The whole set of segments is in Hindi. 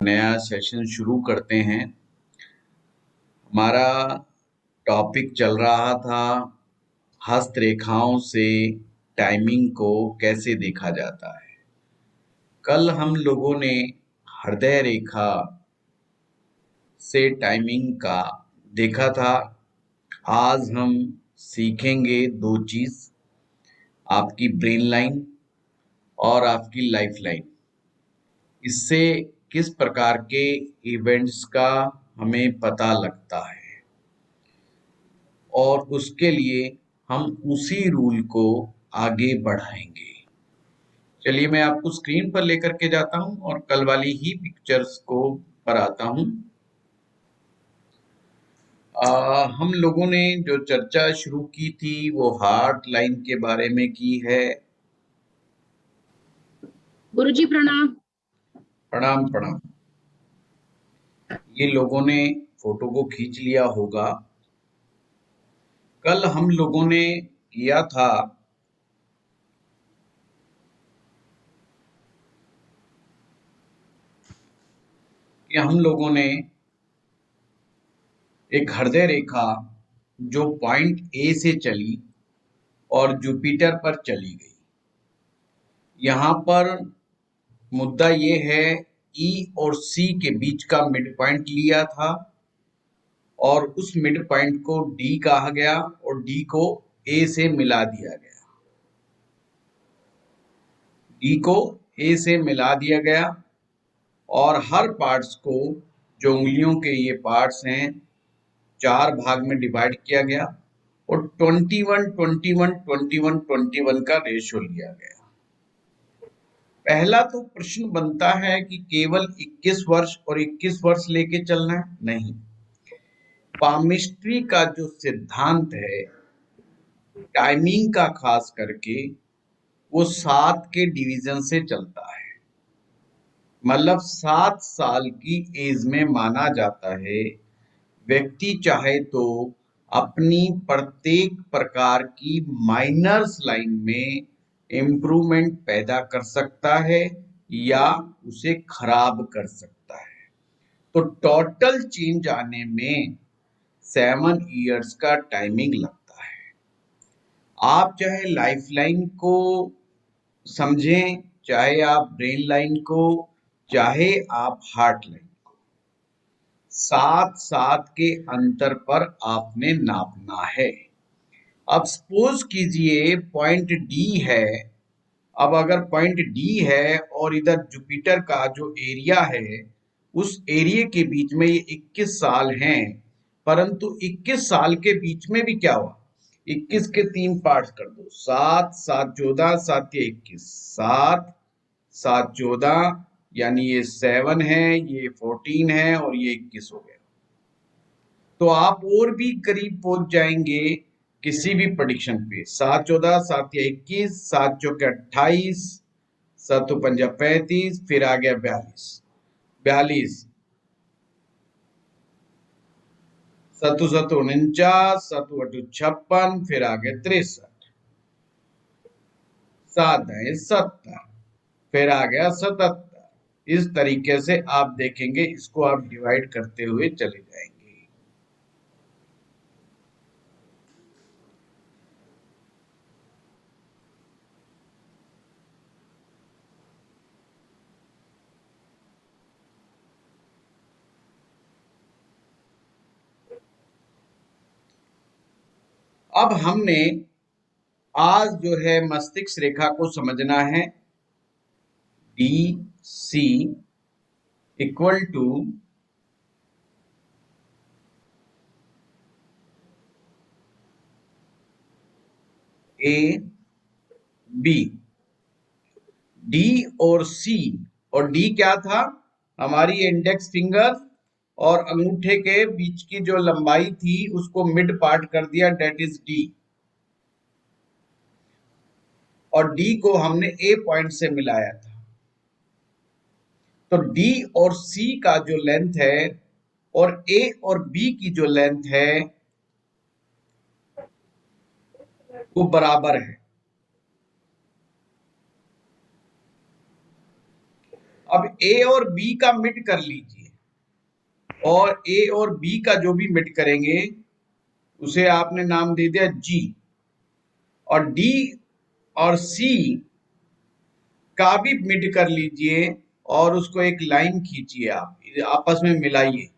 नया सेशन शुरू करते हैं। हमारा टॉपिक चल रहा था हस्तरेखाओं से टाइमिंग को कैसे देखा जाता है। कल हम लोगों ने हृदय रेखा से टाइमिंग का देखा था। आज हम सीखेंगे दो चीज, आपकी ब्रेन लाइन और आपकी लाइफ लाइन। इससे किस प्रकार के इवेंट्स का हमें पता लगता है और उसके लिए हम उसी रूल को आगे बढ़ाएंगे। चलिए मैं आपको स्क्रीन पर लेकर के जाता हूं और कल वाली ही पिक्चर्स को पर आता हूं। हम लोगों ने जो चर्चा शुरू की थी वो हार्ट लाइन के बारे में की है। गुरुजी प्रणाम। प्रणाम प्रणाम। ये लोगों ने फोटो को खींच लिया होगा। कल हम लोगों ने किया था कि हम लोगों ने एक हृदय रेखा जो पॉइंट ए से चली और जुपिटर पर चली गई। यहाँ पर मुद्दा ये है ई और सी के बीच का मिड पॉइंट लिया था और उस मिड पॉइंट को डी कहा गया और डी को ए से मिला दिया गया। डी को ए से मिला दिया गया और हर पार्ट्स को, जो उंगलियों के ये पार्ट्स हैं, 4 भाग में डिवाइड किया गया और 21 21 21 21 का रेशियो लिया गया। पहला तो प्रश्न बनता है कि केवल 21 वर्ष और 21 वर्ष लेके चलना है? नहीं। पामिस्ट्री का जो सिद्धांत है टाइमिंग का, खास करके वो 7 के डिवीजन से चलता है। मतलब 7 साल की एज में माना जाता है व्यक्ति चाहे तो अपनी प्रत्येक प्रकार की माइनर्स लाइन में इम्प्रूवमेंट पैदा कर सकता है या उसे खराब कर सकता है। तो टोटल चेंज आने में 7 इयर्स का टाइमिंग लगता है। आप चाहे लाइफ लाइन को समझें, चाहे आप ब्रेन लाइन को, चाहे आप हार्ट लाइन, 7 के अंतर पर आपने नापना है। अब सपोज कीजिए पॉइंट डी है। अब अगर पॉइंट डी है और इधर जुपिटर का जो एरिया है, उस एरिया के बीच में ये 21 साल हैं, परंतु 21 साल के बीच में भी क्या हुआ, 21 के 3 पार्ट्स कर दो, 7 7 14 7 के 21, 7 7 14, यानी ये 7 है, ये 14 है और ये 21 हो गया। तो आप और भी करीब पहुंच जाएंगे किसी भी प्रेडिक्शन पे। 7 14 7 या 21, 7 चौके 28, 7 पंजा 35, फिर आ गया 42, 42, 7 7 49, 7 8 56, फिर आ गया 63, 7 70, फिर आ गया 77। इस तरीके से आप देखेंगे, इसको आप डिवाइड करते हुए चले जाएंगे। अब हमने आज जो है मस्तिष्क रेखा को समझना है। D C equal to A B. D और सी, और डी क्या था, हमारी इंडेक्स फिंगर और अंगूठे के बीच की जो लंबाई थी उसको मिड पार्ट कर दिया, डेट इज डी। और डी को हमने ए पॉइंट से मिलाया था। तो डी और सी का जो लेंथ है और ए और बी की जो लेंथ है वो बराबर है। अब ए और बी का मिड कर लीजिए, और ए और बी का जो भी मिड करेंगे उसे आपने नाम दे दिया जी, और डी और सी का भी मिड कर लीजिए और उसको एक लाइन खींचिए, आप आपस में मिलाइए।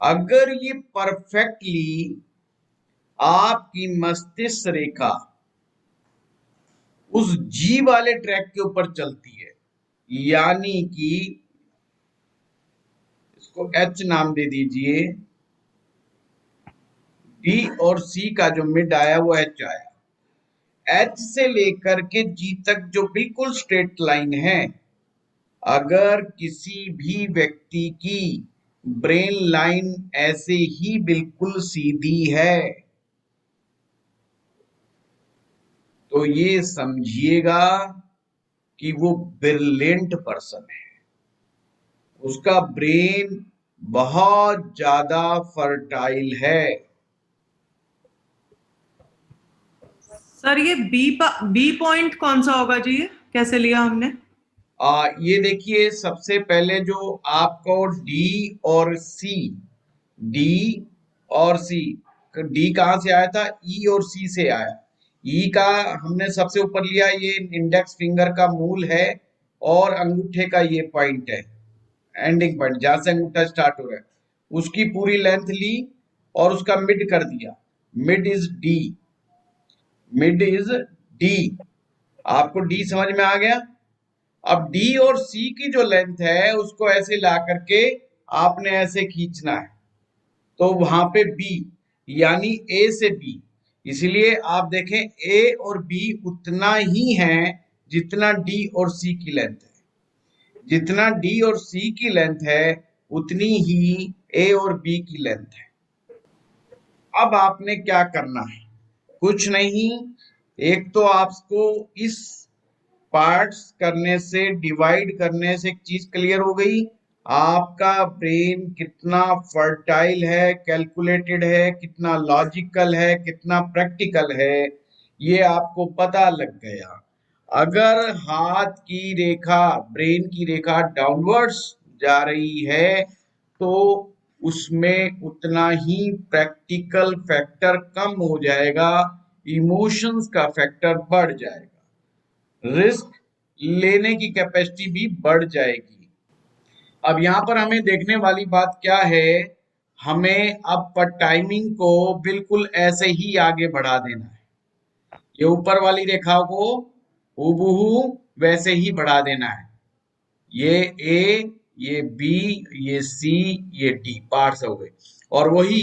अगर ये परफेक्टली आपकी मस्तिष्क रेखा उस जी वाले ट्रैक के ऊपर चलती है, यानी कि इसको एच नाम दे दीजिए, डी और सी का जो मिड आया वो एच आया, एच से लेकर के जी तक जो बिल्कुल स्ट्रेट लाइन है, अगर किसी भी व्यक्ति की ब्रेन लाइन ऐसे ही बिल्कुल सीधी है तो ये समझिएगा कि वो ब्रिलियंट पर्सन है, उसका ब्रेन बहुत ज्यादा फर्टाइल है। सर ये बी पॉइंट कौन सा होगा जी, ये कैसे लिया हमने? ये देखिए, सबसे पहले जो आपको डी और सी, डी और सी, डी कहाँ से आया था? ई और सी से आया। ई का हमने सबसे ऊपर लिया, ये इंडेक्स फिंगर का मूल है और अंगूठे का ये पॉइंट है, एंडिंग पॉइंट जहां से अंगूठा स्टार्ट हो रहा है, उसकी पूरी लेंथ ली और उसका मिड कर दिया। Mid is D, mid is D. आपको डी समझ में आ गया? अब डी और सी की जो लेंथ है उसको ऐसे ला करके आपने ऐसे खींचना है, तो वहां पे बी, यानी ए से बी, इसलिए आप देखें ए और बी उतना ही है जितना डी और सी की लेंथ है, जितना डी और सी की लेंथ है उतनी ही ए और बी की लेंथ है। अब आपने क्या करना है? कुछ नहीं, एक तो आपको इस पार्ट्स करने से, डिवाइड करने से एक चीज क्लियर हो गई, आपका ब्रेन कितना फर्टाइल है, कैलकुलेटेड है, कितना लॉजिकल है, कितना प्रैक्टिकल है, ये आपको पता लग गया। अगर हाथ की रेखा, ब्रेन की रेखा डाउनवर्ड्स जा रही है तो उसमें उतना ही प्रैक्टिकल फैक्टर कम हो जाएगा, इमोशंस का फैक्टर बढ़ जाएगा, रिस्क लेने की कैपेसिटी भी बढ़ जाएगी। अब यहाँ पर हमें देखने वाली बात क्या है, हमें अब पर टाइमिंग को बिल्कुल ऐसे ही आगे बढ़ा देना है, ये ऊपर वाली रेखा को हूबहू वैसे ही बढ़ा देना है, ये ए, ये बी, ये सी, ये डी पार्ट्स हो गए, और वही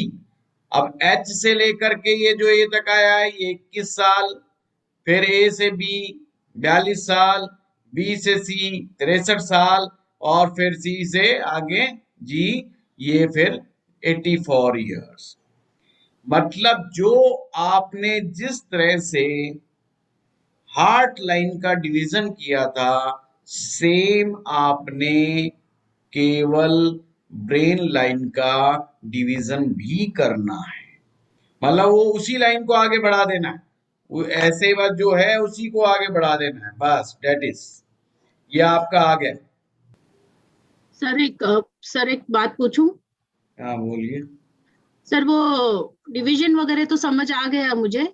अब एच से लेकर के ये जो ए तक आया है ये 21 साल, फिर ए से बी 42 साल, बी से सी 63 साल, और फिर सी से आगे जी, ये फिर 84 ईयर्स। मतलब जो आपने जिस तरह से हार्ट लाइन का डिवीजन किया था, सेम आपने केवल ब्रेन लाइन का डिवीजन भी करना है, मतलब वो उसी लाइन को आगे बढ़ा देना है, वो ऐसे बात जो है उसी को आगे बढ़ा देना है, बस डेट इज, ये आपका आ गया। सर एक बात पूछूं? हाँ बोलिए। सर वो डिवीजन वगैरह तो समझ आ गया मुझे,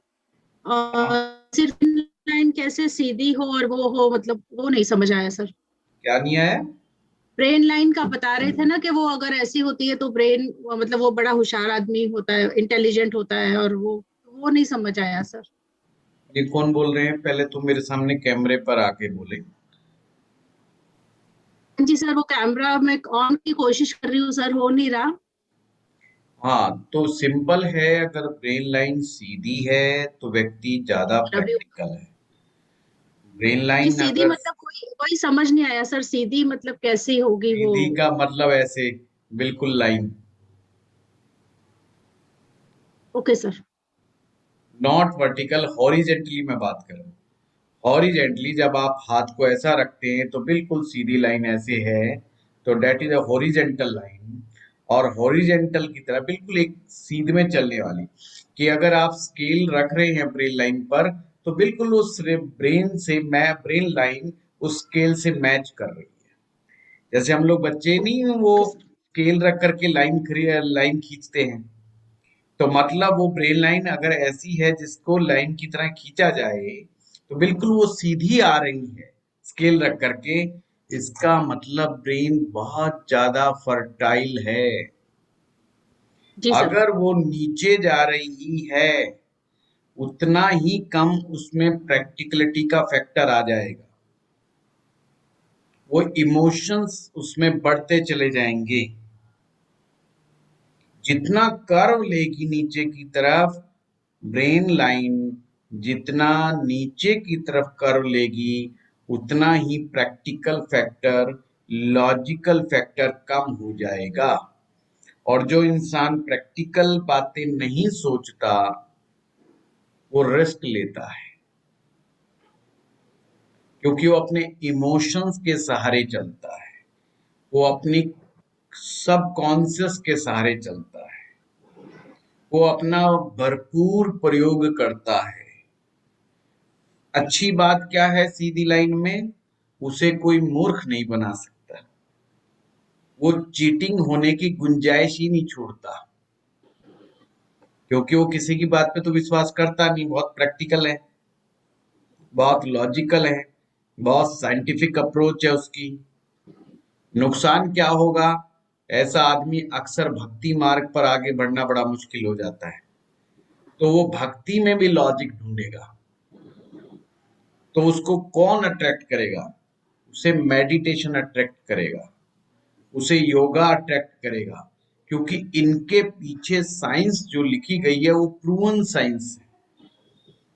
और सिर्फ लाइन कैसे सीधी हो और वो हो, मतलब वो नहीं समझ आया सर। क्या नहीं आया? ब्रेन लाइन का बता रहे थे ना कि वो अगर ऐसी होती है तो ब्रेन, मतलब वो बड़ा होशियार आदमी होता है, इंटेलिजेंट होता है, और वो नहीं समझ आया सर। ये कौन बोल रहे हैं? पहले तो मेरे सामने कैमरे पर आके बोले। जी सर, वो कैमरा में ऑन की कोशिश कर रही हूँ सर, हो नहीं रहा। हाँ तो सिंपल है, अगर ब्रेन लाइन सीधी है तो व्यक्ति ज्यादा अभी प्रैक्टिकल है। ब्रेन जी लाइन सीधी अगर, मतलब कोई समझ नहीं आया सर, सीधी मतलब कैसी होगी वो? सीधी का मतलब ऐसे बिल्कुल line, okay sir. Not vertical, horizontally मैं बात कर रहा हूँ। हॉरिजेंटली जब आप हाथ को ऐसा रखते हैं तो बिल्कुल सीधी लाइन ऐसे है, तो that is a horizontal line, और हॉरिजेंटल की तरह बिल्कुल एक सीधे में चलने वाली, कि अगर आप स्केल रख रहे हैं ब्रेन लाइन पर तो बिल्कुल उस ब्रेन से मैं ब्रेन लाइन उस स्केल से मैच कर रही है। जैसे हम लोग बच्चे नहीं वो स्केल रख करके लाइन खींचते हैं, तो मतलब वो ब्रेन लाइन अगर ऐसी है जिसको लाइन की तरह खींचा जाए तो बिल्कुल वो सीधी आ रही है स्केल रख करके, इसका मतलब ब्रेन बहुत ज्यादा फर्टाइल है। जी सर। अगर वो नीचे जा रही है उतना ही कम उसमें प्रैक्टिकलिटी का फैक्टर आ जाएगा, वो इमोशंस उसमें बढ़ते चले जाएंगे। जितना कर्व लेगी नीचे की तरफ ब्रेन लाइन, जितना नीचे की तरफ कर्व लेगी उतना ही प्रैक्टिकल फैक्टर, लॉजिकल फैक्टर कम हो जाएगा। और जो इंसान प्रैक्टिकल बातें नहीं सोचता वो रिस्क लेता है, क्योंकि वो अपने इमोशंस के सहारे चलता है, वो अपनी सबकॉन्शियस के सहारे चलता है, वो अपना भरपूर प्रयोग करता है। अच्छी बात क्या है सीधी लाइन में, उसे कोई मूर्ख नहीं बना सकता, वो चीटिंग होने की गुंजाइश ही नहीं छोड़ता, क्योंकि वो किसी की बात पे तो विश्वास करता नहीं, बहुत प्रैक्टिकल है, बहुत लॉजिकल है, बहुत साइंटिफिक अप्रोच है उसकी। नुकसान क्या होगा, ऐसा आदमी अक्सर भक्ति मार्ग पर आगे बढ़ना बड़ा मुश्किल हो जाता है, तो वो भक्ति में भी लॉजिक ढूंढेगा। तो उसको कौन अट्रैक्ट करेगा, उसे मेडिटेशन अट्रैक्ट करेगा, उसे योगा अट्रैक्ट करेगा, क्योंकि इनके पीछे साइंस जो लिखी गई है वो प्रूवन साइंस है।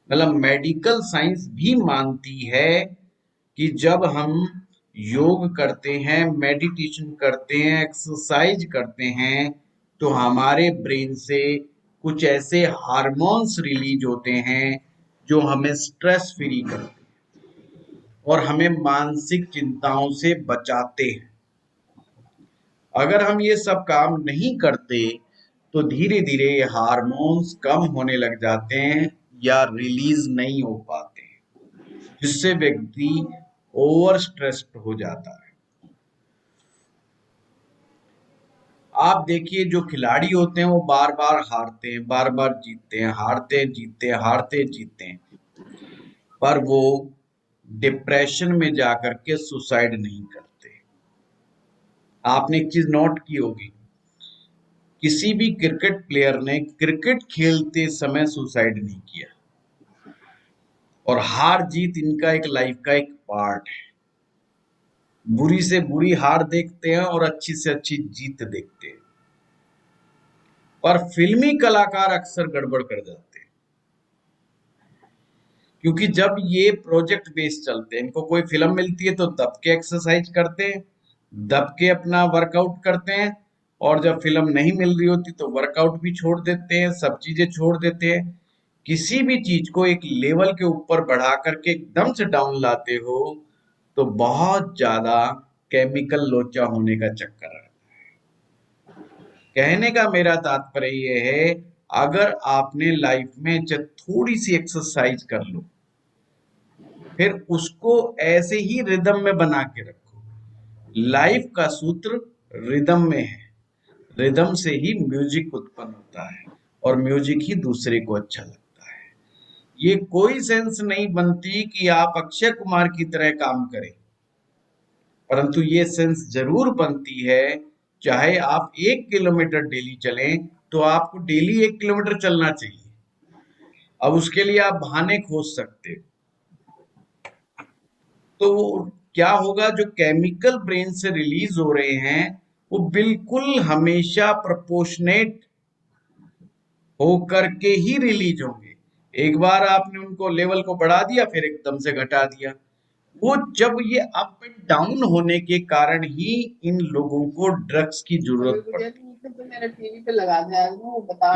मतलब मेडिकल साइंस भी मानती है कि जब हम योग करते हैं, मेडिटेशन करते हैं, एक्सरसाइज करते हैं, तो हमारे ब्रेन से कुछ ऐसे हार्मोन्स रिलीज होते हैं जो हमें स्ट्रेस फ्री करते हैं और हमें मानसिक चिंताओं से बचाते हैं। अगर हम ये सब काम नहीं करते तो धीरे धीरे हार्मोन्स कम होने लग जाते हैं या रिलीज नहीं हो पाते, जिससे व्यक्ति ओवर स्ट्रेस्ड हो जाता है। आप देखिए जो खिलाड़ी होते हैं वो बार बार हारते हैं, बार बार जीतते हैं, हारते जीतते हैं, हारते जीतते हैं, पर वो डिप्रेशन में जाकर के सुसाइड नहीं करते। आपने एक चीज नोट की होगी, किसी भी क्रिकेट प्लेयर ने क्रिकेट खेलते समय सुसाइड नहीं किया, और हार जीत इनका एक लाइफ का एक पार्ट है। बुरी से बुरी हार देखते हैं और अच्छी से अच्छी जीत देखते हैं, पर फिल्मी कलाकार अक्सर गड़बड़ कर जाते हैं, क्योंकि जब ये प्रोजेक्ट बेस्ड चलते हैं, इनको कोई फिल्म मिलती है तो दब के एक्सरसाइज करते हैं, दब के अपना वर्कआउट करते हैं, और जब फिल्म नहीं मिल रही होती तो वर्कआउट भी छोड़ देते हैं, सब चीजें छोड़ देते हैं। किसी भी चीज को एक लेवल के ऊपर बढ़ा करके एकदम से डाउन लाते हो तो बहुत ज्यादा केमिकल लोचा होने का चक्कर है। कहने का मेरा तात्पर्य ये है, अगर आपने लाइफ में जब थोड़ी सी एक्सरसाइज कर लो, फिर उसको ऐसे ही रिदम में बना के रखो। लाइफ का सूत्र रिदम में है, रिदम से ही म्यूजिक उत्पन्न होता है और म्यूजिक ही दूसरे को अच्छा लगता है। ये कोई सेंस नहीं बनती कि आप अक्षय कुमार की तरह काम करें, परंतु ये सेंस जरूर बनती है, चाहे आप 1 किलोमीटर डेली चलें तो आपको डेली 1 किलोमीटर चलना चाहिए। अब उसके लिए आप बहाने खोज सकते, तो क्या होगा, जो केमिकल ब्रेन से रिलीज हो रहे हैं वो बिल्कुल हमेशा प्रोपोर्शनेट होकर के ही रिलीज होंगे। एक बार आपने उनको लेवल को बढ़ा दिया फिर एकदम से घटा दिया, वो जब ये अप एंड डाउन होने के कारण ही इन लोगों को ड्रग्स की जरूरत पड़ती है।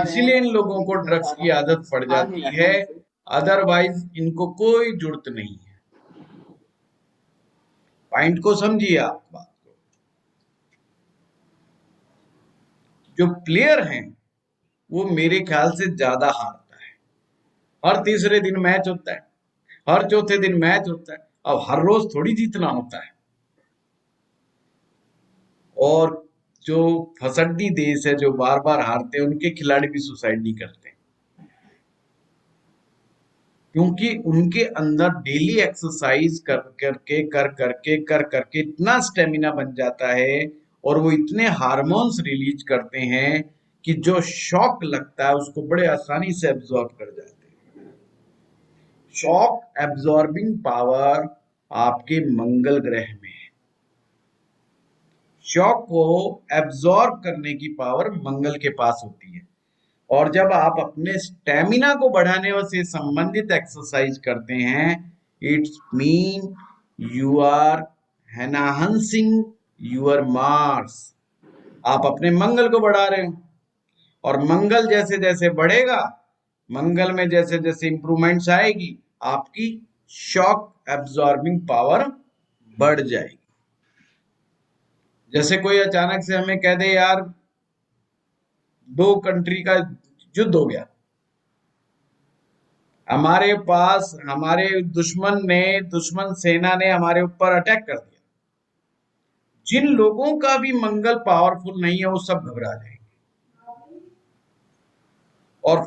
इसीलिए इन लोगों को ड्रग्स की आदत पड़ जाती है, अदरवाइज इनको कोई जरूरत नहीं है। पॉइंट को समझिए आप बात को। जो प्लेयर हैं वो मेरे ख्याल से ज्यादा हारता है। हर तीसरे दिन मैच होता है, हर चौथे दिन मैच होता है। अब हर रोज थोड़ी जीतना होता है। और जो फसड्डी देश है, जो बार बार हारते हैं, उनके खिलाड़ी भी सुसाइड नहीं करते, क्योंकि उनके अंदर डेली एक्सरसाइज कर करके इतना स्टेमिना बन जाता है और वो इतने हार्मोन्स रिलीज करते हैं कि जो शॉक लगता है उसको बड़े आसानी से एब्जॉर्ब कर जाते हैं। शॉक एब्जॉर्बिंग पावर आपके मंगल ग्रह में है। शॉक को एब्जॉर्ब करने की पावर मंगल के पास होती है। और जब आप अपने स्टेमिना को बढ़ाने से संबंधित एक्सरसाइज करते हैं, it's mean you are enhancing your Mars. आप अपने मंगल को बढ़ा रहे हो, और मंगल जैसे जैसे बढ़ेगा, मंगल में जैसे जैसे इंप्रूवमेंट्स आएगी, आपकी शॉक एब्जॉर्बिंग पावर बढ़ जाएगी। जैसे कोई अचानक से हमें कह दे यार 2 कंट्री का युद्ध हो गया, हमारे पास हमारे दुश्मन सेना ने हमारे ऊपर अटैक कर दिया। जिन लोगों का भी मंगल पावरफुल नहीं है वो सब घबरा जाएंगे, और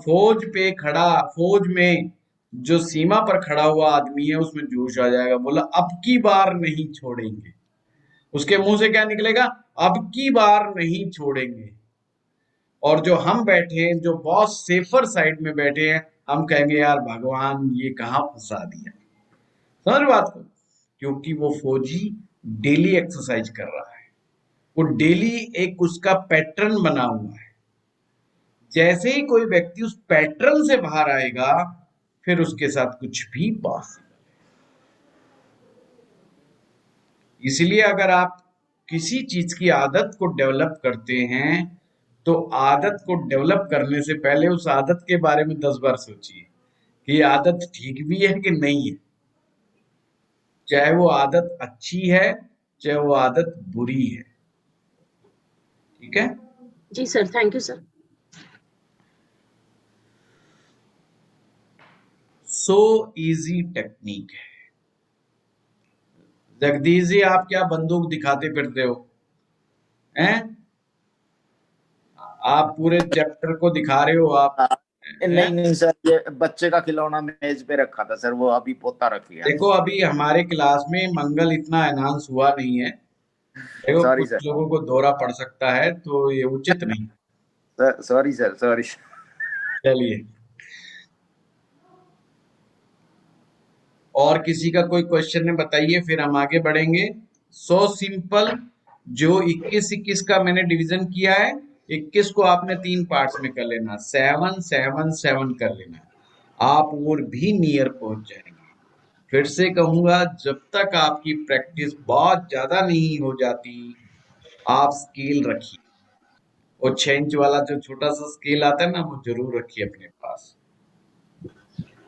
फौज में जो सीमा पर खड़ा हुआ आदमी है उसमें जोश आ जाएगा, बोला अब की बार नहीं छोड़ेंगे। उसके मुंह से क्या निकलेगा? अब की बार नहीं छोड़ेंगे। और जो हम बैठे हैं, जो बॉस सेफर साइड में बैठे हैं, हम कहेंगे यार भगवान ये कहाँ फंसा दिया। समझ बात को? क्योंकि वो फौजी डेली एक्सरसाइज कर रहा है, वो डेली एक उसका पैटर्न बना हुआ है। जैसे ही कोई व्यक्ति उस पैटर्न से बाहर आएगा, फिर उसके साथ कुछ भी पॉसिबल है। इसलिए अगर आप किसी चीज की आदत को डेवलप करते हैं, तो आदत को डेवलप करने से पहले उस आदत के बारे में 10 बार सोचिए कि ये आदत ठीक भी है कि नहीं है। चाहे वो आदत अच्छी है, चाहे वो आदत बुरी है। ठीक है जी sir, thank you sir. So easy technique है। जगदीश जी, आप क्या बंदूक दिखाते फिरते हो हैं? आप पूरे चैप्टर को दिखा रहे हो आप। नहीं सर, ये बच्चे का खिलौना मेज पे रखा था सर, वो अभी पोता रख लिया। देखो अभी हमारे क्लास में मंगल इतना एनहांस हुआ नहीं है। देखो सॉरी कुछ सर, लोगों को दौरा पड़ सकता है, तो ये उचित नहीं। Sorry sir, sorry. चलिए, और किसी का कोई क्वेश्चन है बताइए, फिर हम आगे बढ़ेंगे। So simple. जो 21 का मैंने डिवीजन किया है, 21 को आपने 3 पार्ट्स में कर लेना, 7 7 7 कर लेना, आप और भी नियर पहुंच जाएंगे। फिर से कहूंगा, जब तक आपकी प्रैक्टिस बहुत ज्यादा नहीं हो जाती, आप स्केल रखिए। और 6 इंच वाला जो छोटा सा स्केल आता है ना, वो जरूर रखिए अपने पास।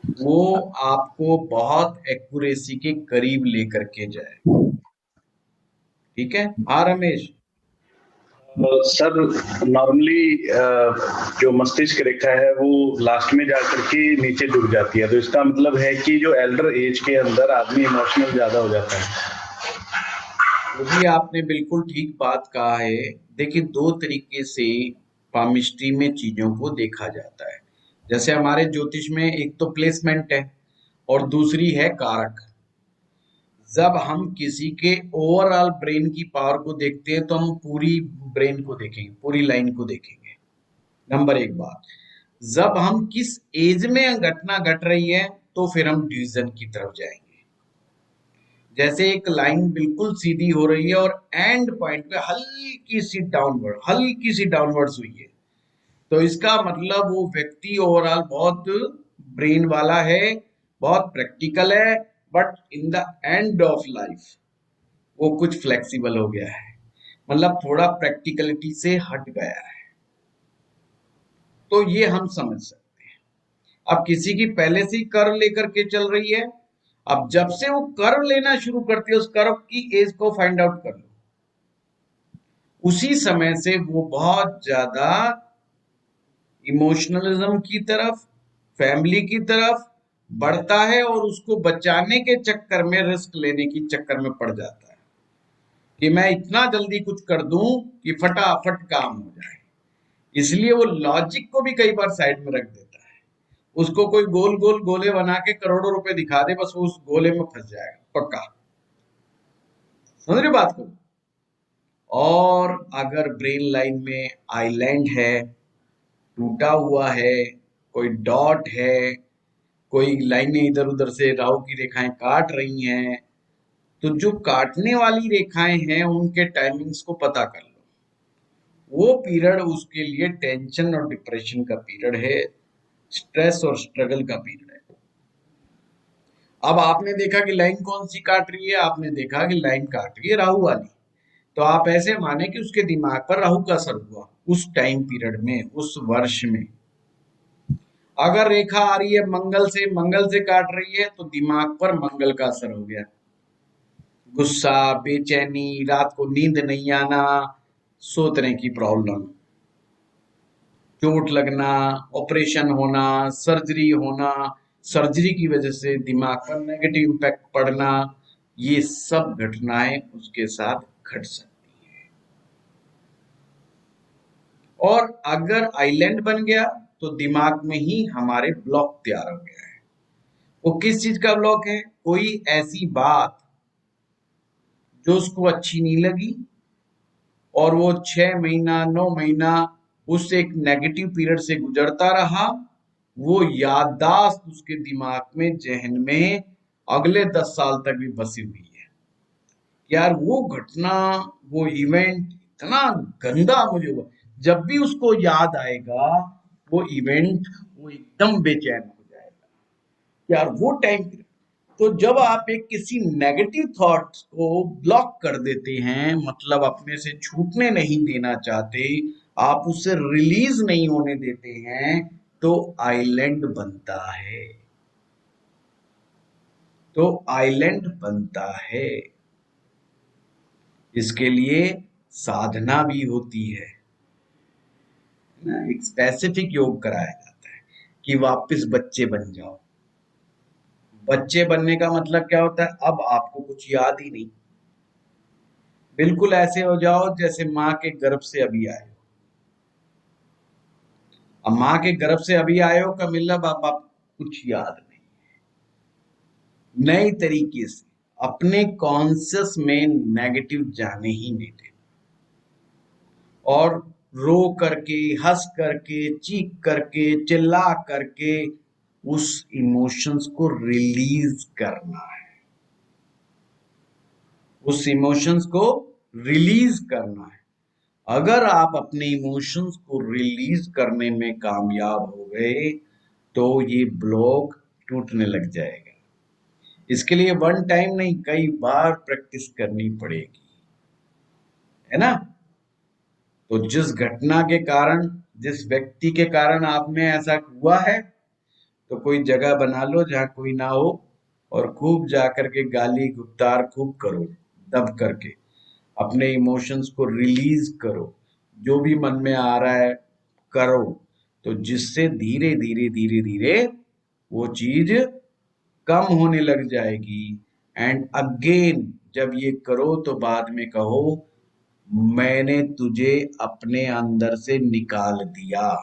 वो आपको बहुत एक्यूरेसी के करीब लेकर के जाए। ठीक है? हाँ रमेश। सर नॉर्मली जो मस्तिष्क रेखा है वो लास्ट में जाकर के नीचे जुड़ जाती है, तो इसका मतलब है कि जो एल्डर एज के अंदर आदमी इमोशनल ज्यादा हो जाता है। वो भी आपने बिल्कुल ठीक बात कहा है। देखिए, 2 तरीके से पामिस्ट्री में चीजों को देखा जाता है। जैसे हमारे ज्योतिष में एक तो प्लेसमेंट है और दूसरी है कारक। जब हम किसी के ओवरऑल ब्रेन की पावर को देखते हैं, तो हम पूरी ब्रेन को देखेंगे, पूरी लाइन को देखेंगे। नंबर 1 बात। जब हम किस एज में घटना घट रही है, तो फिर हम डिवीजन की तरफ जाएंगे। जैसे एक लाइन बिल्कुल सीधी हो रही है और एंड पॉइंट पे हल्की सी डाउनवर्ड्स हुई है, तो इसका मतलब वो व्यक्ति ओवरऑल बहुत ब्रेन वाला है, बहुत प्रैक्टिकल है, but in the end of life वो कुछ फ्लेक्सिबल हो गया है, मतलब थोड़ा प्रैक्टिकलिटी से हट गया है। तो ये हम समझ सकते हैं। अब किसी की पहले से ही कर्व लेकर के चल रही है, अब जब से वो कर्व लेना शुरू करती है, उस कर्व की एज को फाइंड आउट कर लो। उसी समय से वो बहुत ज्यादा इमोशनलिज्म की तरफ, फैमिली की तरफ, बढ़ता है और उसको बचाने के चक्कर में, रिस्क लेने की चक्कर में पड़ जाता है कि मैं इतना जल्दी कुछ कर दूं कि फटाफट काम हो जाए। इसलिए वो लॉजिक को भी कई बार साइड में रख देता है। उसको कोई गोल गोल गोले बना के करोड़ों रुपए दिखा दे, बस वो उस गोले में फंस जाएगा पक्का। समझ रहे बात को? और अगर ब्रेन लाइन में आइलैंड है, टूटा हुआ है, कोई डॉट है, कोई लाइनें इधर उधर से राहु की रेखाएं काट रही हैं, तो जो काटने वाली रेखाएं हैं उनके टाइमिंग्स को पता कर लो। वो पीरियड उसके लिए टेंशन और डिप्रेशन का पीरियड है, स्ट्रेस और स्ट्रगल का पीरियड है। अब आपने देखा कि लाइन कौन सी काट रही है, आपने देखा कि लाइन काट रही है राहु वाली, तो आप ऐसे माने कि उसके दिमाग पर राहु का असर हुआ उस टाइम पीरियड में, उस वर्ष में। अगर रेखा आ रही है मंगल से काट रही है, तो दिमाग पर मंगल का असर हो गया। गुस्सा, बेचैनी, रात को नींद नहीं आना, सोचने की प्रॉब्लम, चोट लगना, ऑपरेशन होना, सर्जरी होना, सर्जरी की वजह से दिमाग पर नेगेटिव इम्पैक्ट पड़ना, ये सब घटनाएं उसके साथ घट सकती हैं। और अगर आइलैंड बन गया तो दिमाग में ही हमारे ब्लॉक तैयार हो गया है। वो किस चीज का ब्लॉक है? कोई ऐसी बात जो उसको अच्छी नहीं लगी और वो 6 महीना 9 महीना उस एक नेगेटिव पीरियड से गुजरता रहा, वो याददाश्त उसके दिमाग में, जहन में अगले 10 साल तक भी बसी हुई है। यार वो घटना, वो इवेंट इतना गंदा मुझे हुआ, जब भी उसको याद आएगा वो इवेंट, वो एकदम बेचैन हो जाएगा। यार वो टाइम, तो जब आप एक किसी नेगेटिव थॉट्स को ब्लॉक कर देते हैं, मतलब अपने से छूटने नहीं देना चाहते, आप उससे रिलीज नहीं होने देते हैं, तो आइलैंड बनता है। तो आइलैंड बनता है। इसके लिए साधना भी होती है ना, एक स्पेसिफिक योग कराया जाता है कि वापस बच्चे बन जाओ। बच्चे बनने का मतलब क्या होता है? अब आपको कुछ याद ही नहीं, बिल्कुल ऐसे हो जाओ जैसे माँ के गर्भ से अभी आए हो। अब माँ के गर्भ से अभी आए हो का मतलब आप कुछ याद नहीं। नई तरीके से अपने कॉन्शियस में नेगेटिव जाने ही नहीं देना, और रो करके, हंस करके, चीख करके, चिल्ला करके उस इमोशंस को रिलीज करना है। उस इमोशंस को रिलीज करना है। अगर आप अपने इमोशंस को रिलीज करने में कामयाब हो गए तो ये ब्लॉक टूटने लग जाएगा। इसके लिए वन टाइम नहीं, कई बार प्रैक्टिस करनी पड़ेगी, है ना? तो जिस घटना के कारण, जिस व्यक्ति के कारण आप में ऐसा हुआ है, तो कोई जगह बना लो जहां कोई ना हो और खूब जाकर के गाली गुप्तार खूब करो, दब करके अपने इमोशंस को रिलीज करो, जो भी मन में आ रहा है करो, तो जिससे धीरे धीरे धीरे धीरे वो चीज कम होने लग जाएगी। एंड अगेन जब ये करो तो बाद में कहो, मैंने तुझे अपने अंदर से निकाल दिया,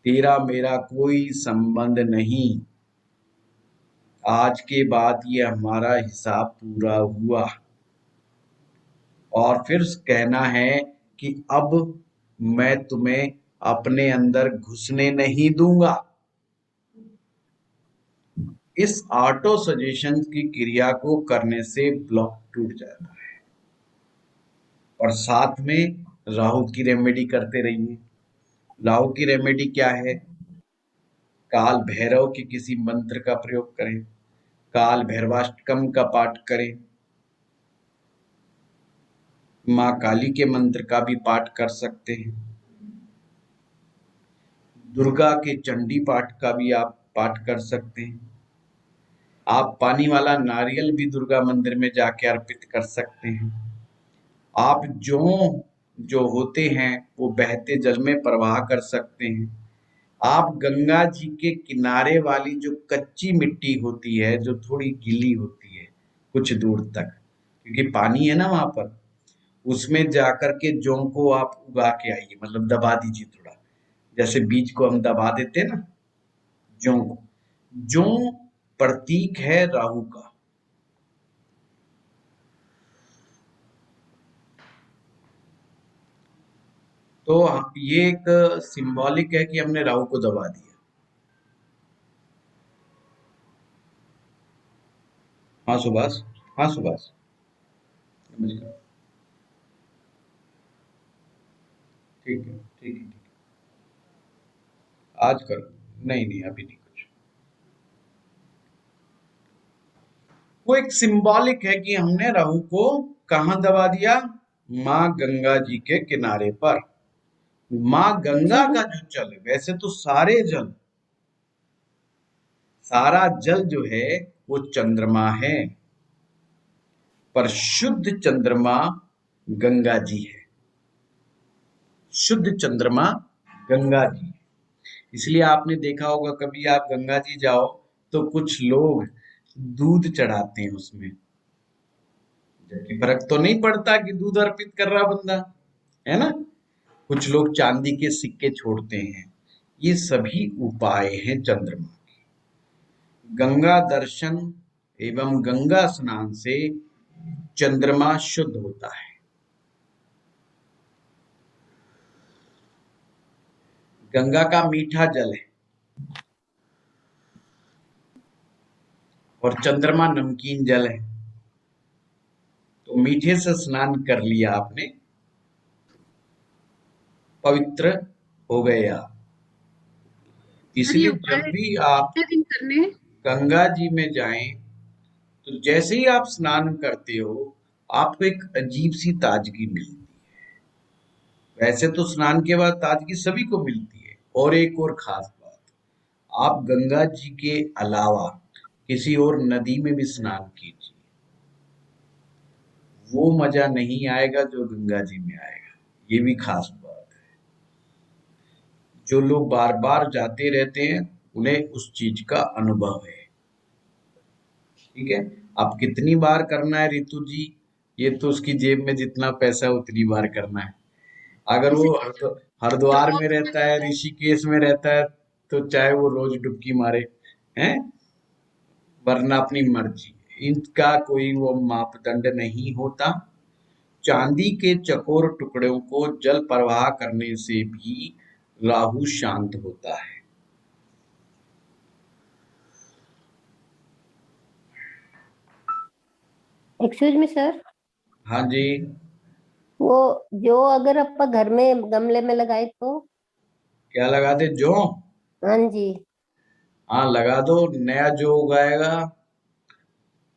तेरा मेरा कोई संबंध नहीं, आज के बाद ये हमारा हिसाब पूरा हुआ। और फिर कहना है कि अब मैं तुम्हें अपने अंदर घुसने नहीं दूंगा। इस ऑटो सजेशन की क्रिया को करने से ब्लॉक टूट जाता है। और साथ में राहु की रेमेडी करते रहिए। राहु की रेमेडी क्या है? काल भैरव के किसी मंत्र का प्रयोग करें, काल भैरवाष्टकम का पाठ करें, माँ काली के मंत्र का भी पाठ कर सकते हैं, दुर्गा के चंडी पाठ का भी आप पाठ कर सकते हैं। आप पानी वाला नारियल भी दुर्गा मंदिर में जाके अर्पित कर सकते हैं। आप जो होते हैं वो बहते जल में प्रवाह कर सकते हैं। आप गंगा जी के किनारे वाली जो कच्ची मिट्टी होती है, जो थोड़ी गीली होती है कुछ दूर तक, क्योंकि पानी है ना वहां पर, उसमें जाकर के जौ को आप उगा के आइए, मतलब दबा दीजिए थोड़ा, जैसे बीज को हम दबा देते हैं ना, जौ को। जौ प्रतीक है राहु का। तो ये एक सिंबॉलिक है कि हमने राहु को दबा दिया। हाँ सुभाष, हाँ सुभाष, नमस्कार। ठीक है, ठीक है, ठीक है। आज करो। नहीं नहीं, अभी नहीं कुछ। वो एक सिंबॉलिक है कि हमने राहु को कहाँ दबा दिया? माँ गंगा जी के किनारे पर। माँ गंगा का जो जल है, वैसे तो सारा जल जो है वो चंद्रमा है, पर शुद्ध चंद्रमा गंगा जी है। शुद्ध चंद्रमा गंगा जी है। इसलिए आपने देखा होगा, कभी आप गंगा जी जाओ तो कुछ लोग दूध चढ़ाते हैं उसमें, जबकि फर्क तो नहीं पड़ता कि दूध अर्पित कर रहा बंदा, है ना। कुछ लोग चांदी के सिक्के छोड़ते हैं। ये सभी उपाय हैं चंद्रमा के। गंगा दर्शन एवं गंगा स्नान से चंद्रमा शुद्ध होता है। गंगा का मीठा जल है और चंद्रमा नमकीन जल है। तो मीठे से स्नान कर लिया आपने, पवित्र हो गए आप। सर, ये इसलिए उपाय जब भी आप कितने दिन करने हैं? गंगा जी में जाएं, तो जैसे ही आप स्नान करते हो, आपको एक अजीब सी ताजगी मिलती है। वैसे तो स्नान के बाद ताजगी सभी को मिलती है। और एक और खास बात, आप गंगा जी के अलावा किसी और नदी में भी स्नान कीजिए, वो मजा नहीं आएगा जो गंगा जी में आएगा। ये भी खास बात है। जो लोग बार बार जाते रहते हैं, उन्हें उस चीज का अनुभव है। ठीक है, अब कितनी बार करना है रितु जी, ये तो उसकी जेब में जितना पैसा है उतनी बार करना है। अगर वो हरिद्वार में रहता है, ऋषिकेश में रहता है, तो चाहे वो रोज डुबकी मारे, हैं, वरना अपनी मर्जी। इनका कोई वो मापदंड नहीं होता। चांदी के चकोर टुकड़ों को जल प्रवाह करने से भी राहु शांत होता है। एक्सक्यूज मी सर, हाँ जी, वो जो अगर अपन घर में गमले में लगाए तो? क्या लगा दे? जो? हाँ जी। हाँ लगा दो, नया जो उगाएगा,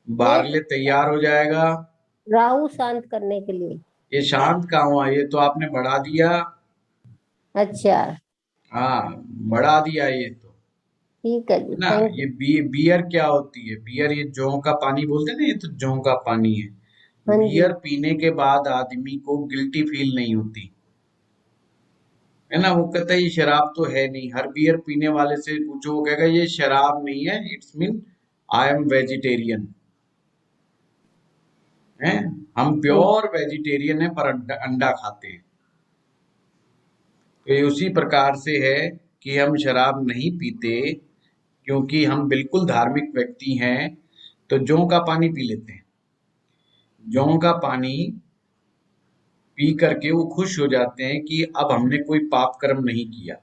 ये बारले तैयार हो जाएगा। राहु शांत करने के लिए। ये शांत कहाँ हुआ? ये तो आपने बढ़ा दिया। अच्छा, हाँ, बढ़ा दिया ये तो, ठीक है जी, है ना। थैंक ये यू। बियर क्या होती है? बियर, ये जौ का पानी बोलते हैं ना, ये तो जौ का पानी है। हाँ जी। बियर पीने के बाद आदमी को गिल्टी फील नहीं होती, है ना। वो कहता है ये शराब तो है नहीं। हर बियर पीने वाले से पूछो, वो कहेगा ये शराब नहीं है, it's mean I am vegetarian, है। हम प्योर वेजिटेरियन है, पर अंडा अंडा खाते हैं। तो ये उसी प्रकार से है कि हम शराब नहीं पीते, क्योंकि हम बिल्कुल धार्मिक व्यक्ति हैं। तो जौ का पानी पी लेते हैं। जौ का पानी पी करके वो खुश हो जाते हैं कि अब हमने कोई पाप कर्म नहीं किया।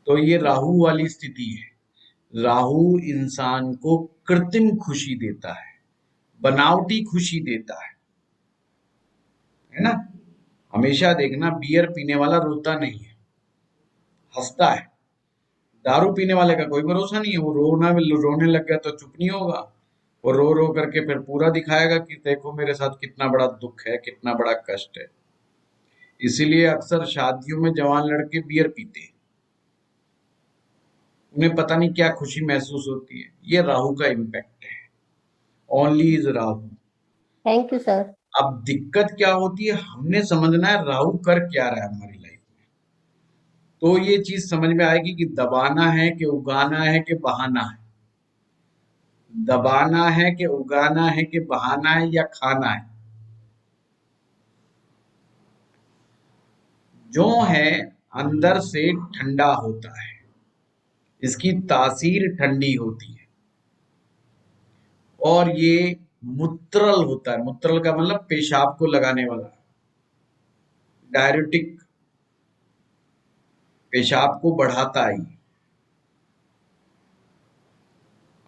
तो ये राहु वाली स्थिति है। राहु इंसान को कृत्रिम खुशी देता है, बनावटी खुशी देता है ना। हमेशा देखना, बियर पीने वाला रोता नहीं है, हंसता है। दारू पीने वाले का कोई भरोसा नहीं है, वो रोने लग गया तो चुप नहीं होगा। वो रो रो करके फिर पूरा दिखाएगा कि देखो मेरे साथ कितना बड़ा दुख है, कितना बड़ा कष्ट है। इसीलिए अक्सर शादियों में जवान लड़के बियर पीते हैं, उन्हें पता नहीं क्या खुशी महसूस होती है। ये राहु का इम्पैक्ट है, only is Rahu. Thank you sir. अब दिक्कत क्या होती है, हमने समझना है राहु कर क्या रहा है हमारी लाइफ में। तो ये चीज समझ में आएगी कि दबाना है कि उगाना है कि बहाना है, दबाना है कि उगाना है कि बहाना है या खाना है। जौ है अंदर से ठंडा होता है, इसकी तासीर ठंडी होती है और ये मूत्रल होता है। मूत्रल का मतलब पेशाब को लगाने वाला, डायरेटिक, पेशाब को बढ़ाता है।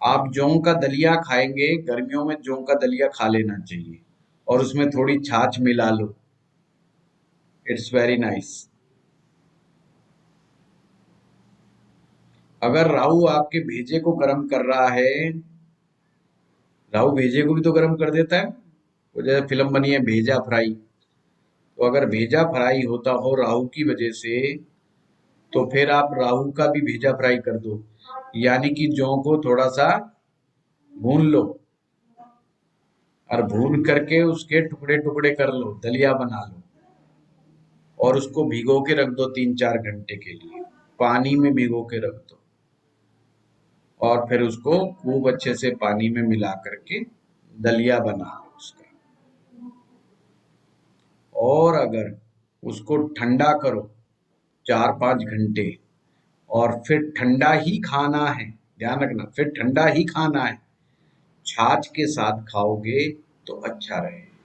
आप जौ का दलिया खाएंगे, गर्मियों में जौ का दलिया खा लेना चाहिए और उसमें थोड़ी छाछ मिला लो, इट्स वेरी नाइस। अगर राहु आपके भेजे को गर्म कर रहा है, राहु भेजे को भी तो गर्म कर देता है, वो जैसे फिल्म बनी है भेजा फ्राई, तो अगर भेजा फ्राई होता हो राहु की वजह से, तो फिर आप राहु का भी भेजा फ्राई कर दो, यानी कि जौ को थोड़ा सा भून लो और भून करके उसके टुकड़े टुकड़े कर लो, दलिया बना लो और उसको भिगो के रख दो 3-4 घंटे के लिए, पानी में भिगो के रख दो और फिर उसको खूब अच्छे से पानी में मिला करके दलिया बना लो उसका। और अगर उसको ठंडा करो 4-5 घंटे और फिर ठंडा ही खाना है, ध्यान रखना, फिर ठंडा ही खाना है, छाछ के साथ खाओगे तो अच्छा रहेगा,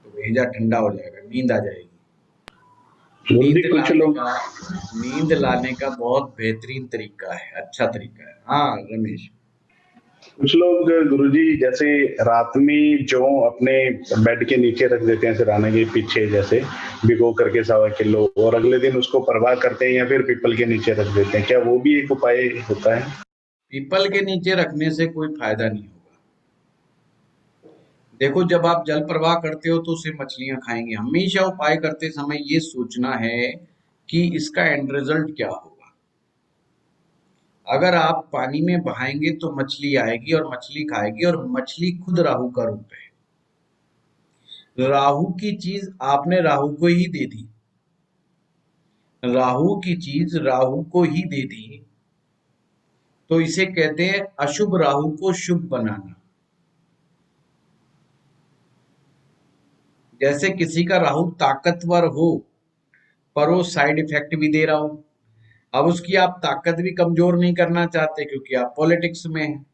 तो भेजा ठंडा हो जाएगा, नींद आ जाएगी। नींद लाने का बहुत बेहतरीन तरीका है, अच्छा तरीका है। हाँ रमेश। कुछ लोग गुरुजी जैसे रात में जौ अपने बेड के नीचे रख देते हैं, सिरहाने के पीछे जैसे भिगो करके 1.25 किलो, और अगले दिन उसको परवाह करते हैं या फिर पीपल के नीचे रख देते हैं, क्या वो भी एक उपाय होता है? पीपल के नीचे रखने से कोई फायदा नहीं होगा। देखो, जब आप जल प्रवाह करते हो तो उसे मछलियां खाएंगी। हमेशा उपाय करते समय ये सोचना है कि इसका एंड रिजल्ट क्या होगा। अगर आप पानी में बहाएंगे तो मछली आएगी और मछली खाएगी, और मछली खुद राहु का रूप है। राहु की चीज आपने राहु को ही दे दी, राहु की चीज राहु को ही दे दी, तो इसे कहते हैं अशुभ राहु को शुभ बनाना। जैसे किसी का राहु ताकतवर हो पर वो साइड इफेक्ट भी दे रहा हो, अब उसकी आप ताकत भी कमजोर नहीं करना चाहते क्योंकि आप पॉलिटिक्स में हैं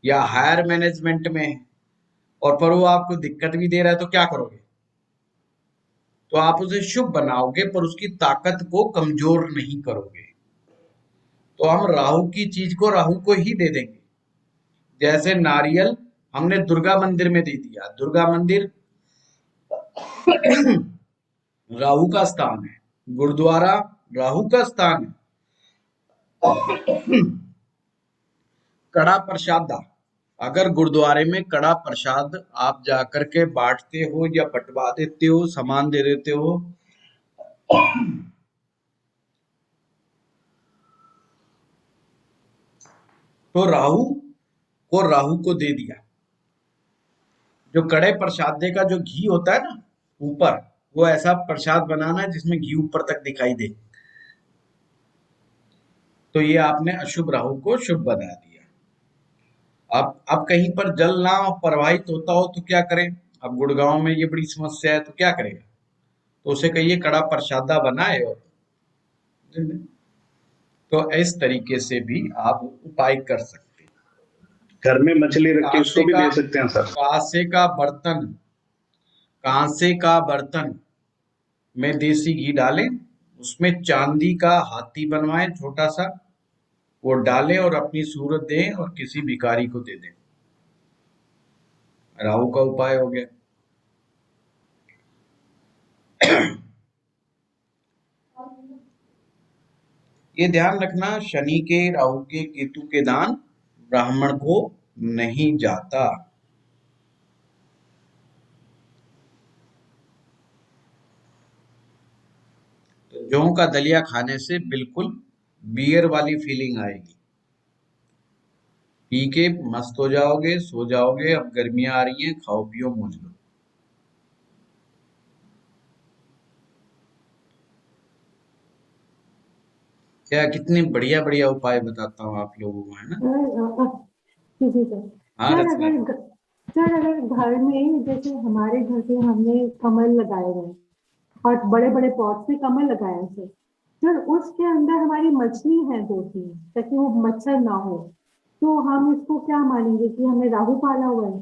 या हायर मैनेजमेंट में हैं, और पर वो आपको दिक्कत भी दे रहा है, तो क्या करोगे? तो आप उसे शुभ बनाओगे पर उसकी ताकत को कमजोर नहीं करोगे। तो हम राहु की चीज को राहु को ही दे देंगे। जैसे नारियल हमने दुर्गा मंदिर में दे दिया, दुर्गा मंदिर राहु का स्थान है, गुरुद्वारा राहु का स्थान है। कड़ा प्रसादा, अगर गुरुद्वारे में कड़ा प्रसाद आप जाकर के बांटते हो या बंटवा देते हो, सामान दे देते हो, तो राहु को दे दिया। जो कड़े प्रसादे का जो घी होता है ना ऊपर, वो ऐसा प्रसाद बनाना है जिसमें घी ऊपर तक दिखाई दे, तो ये आपने अशुभ राहु को शुभ बना दिया। अब कहीं पर जल ना प्रवाहित होता हो तो क्या करें? अब गुड़गांव में ये बड़ी समस्या है, तो क्या करेगा? तो उसे कहिए कड़ा प्रसादा बनाए और तो इस तरीके से भी आप उपाय कर सकते हैं। घर में मछली रख के उसको भी दे सकते हैं सर। कांसे का बर्तन में देसी घी डालें, उसमें चांदी का हाथी बनवाएं छोटा सा, वो डालें और अपनी सूरत दें और किसी भिखारी को दे दें। राहु का उपाय हो गया। ये ध्यान रखना, शनि के, राहु के, केतु के दान ब्राह्मण को नहीं जाता। तो जौ का दलिया खाने से बिल्कुल बियर वाली फीलिंग आएगी, पी के मस्त हो जाओगे, सो जाओगे। अब गर्मियां आ रही हैं, खाओ पियो मौज लो। क्या कितने बढ़िया बढ़िया उपाय बताता हूँ आप लोगों को, है ना? जी सर। हाँ सर रचना। अगर घर में जैसे हमारे घर पे हमने कमल लगाए हुए हैं और बड़े बड़े पॉट में कमल लगाया है सर, सर उसके अंदर हमारी मछली है 2-3, ताकि वो मच्छर ना हो, तो हम इसको क्या मानेंगे कि हमने राहु पाला हुआ है?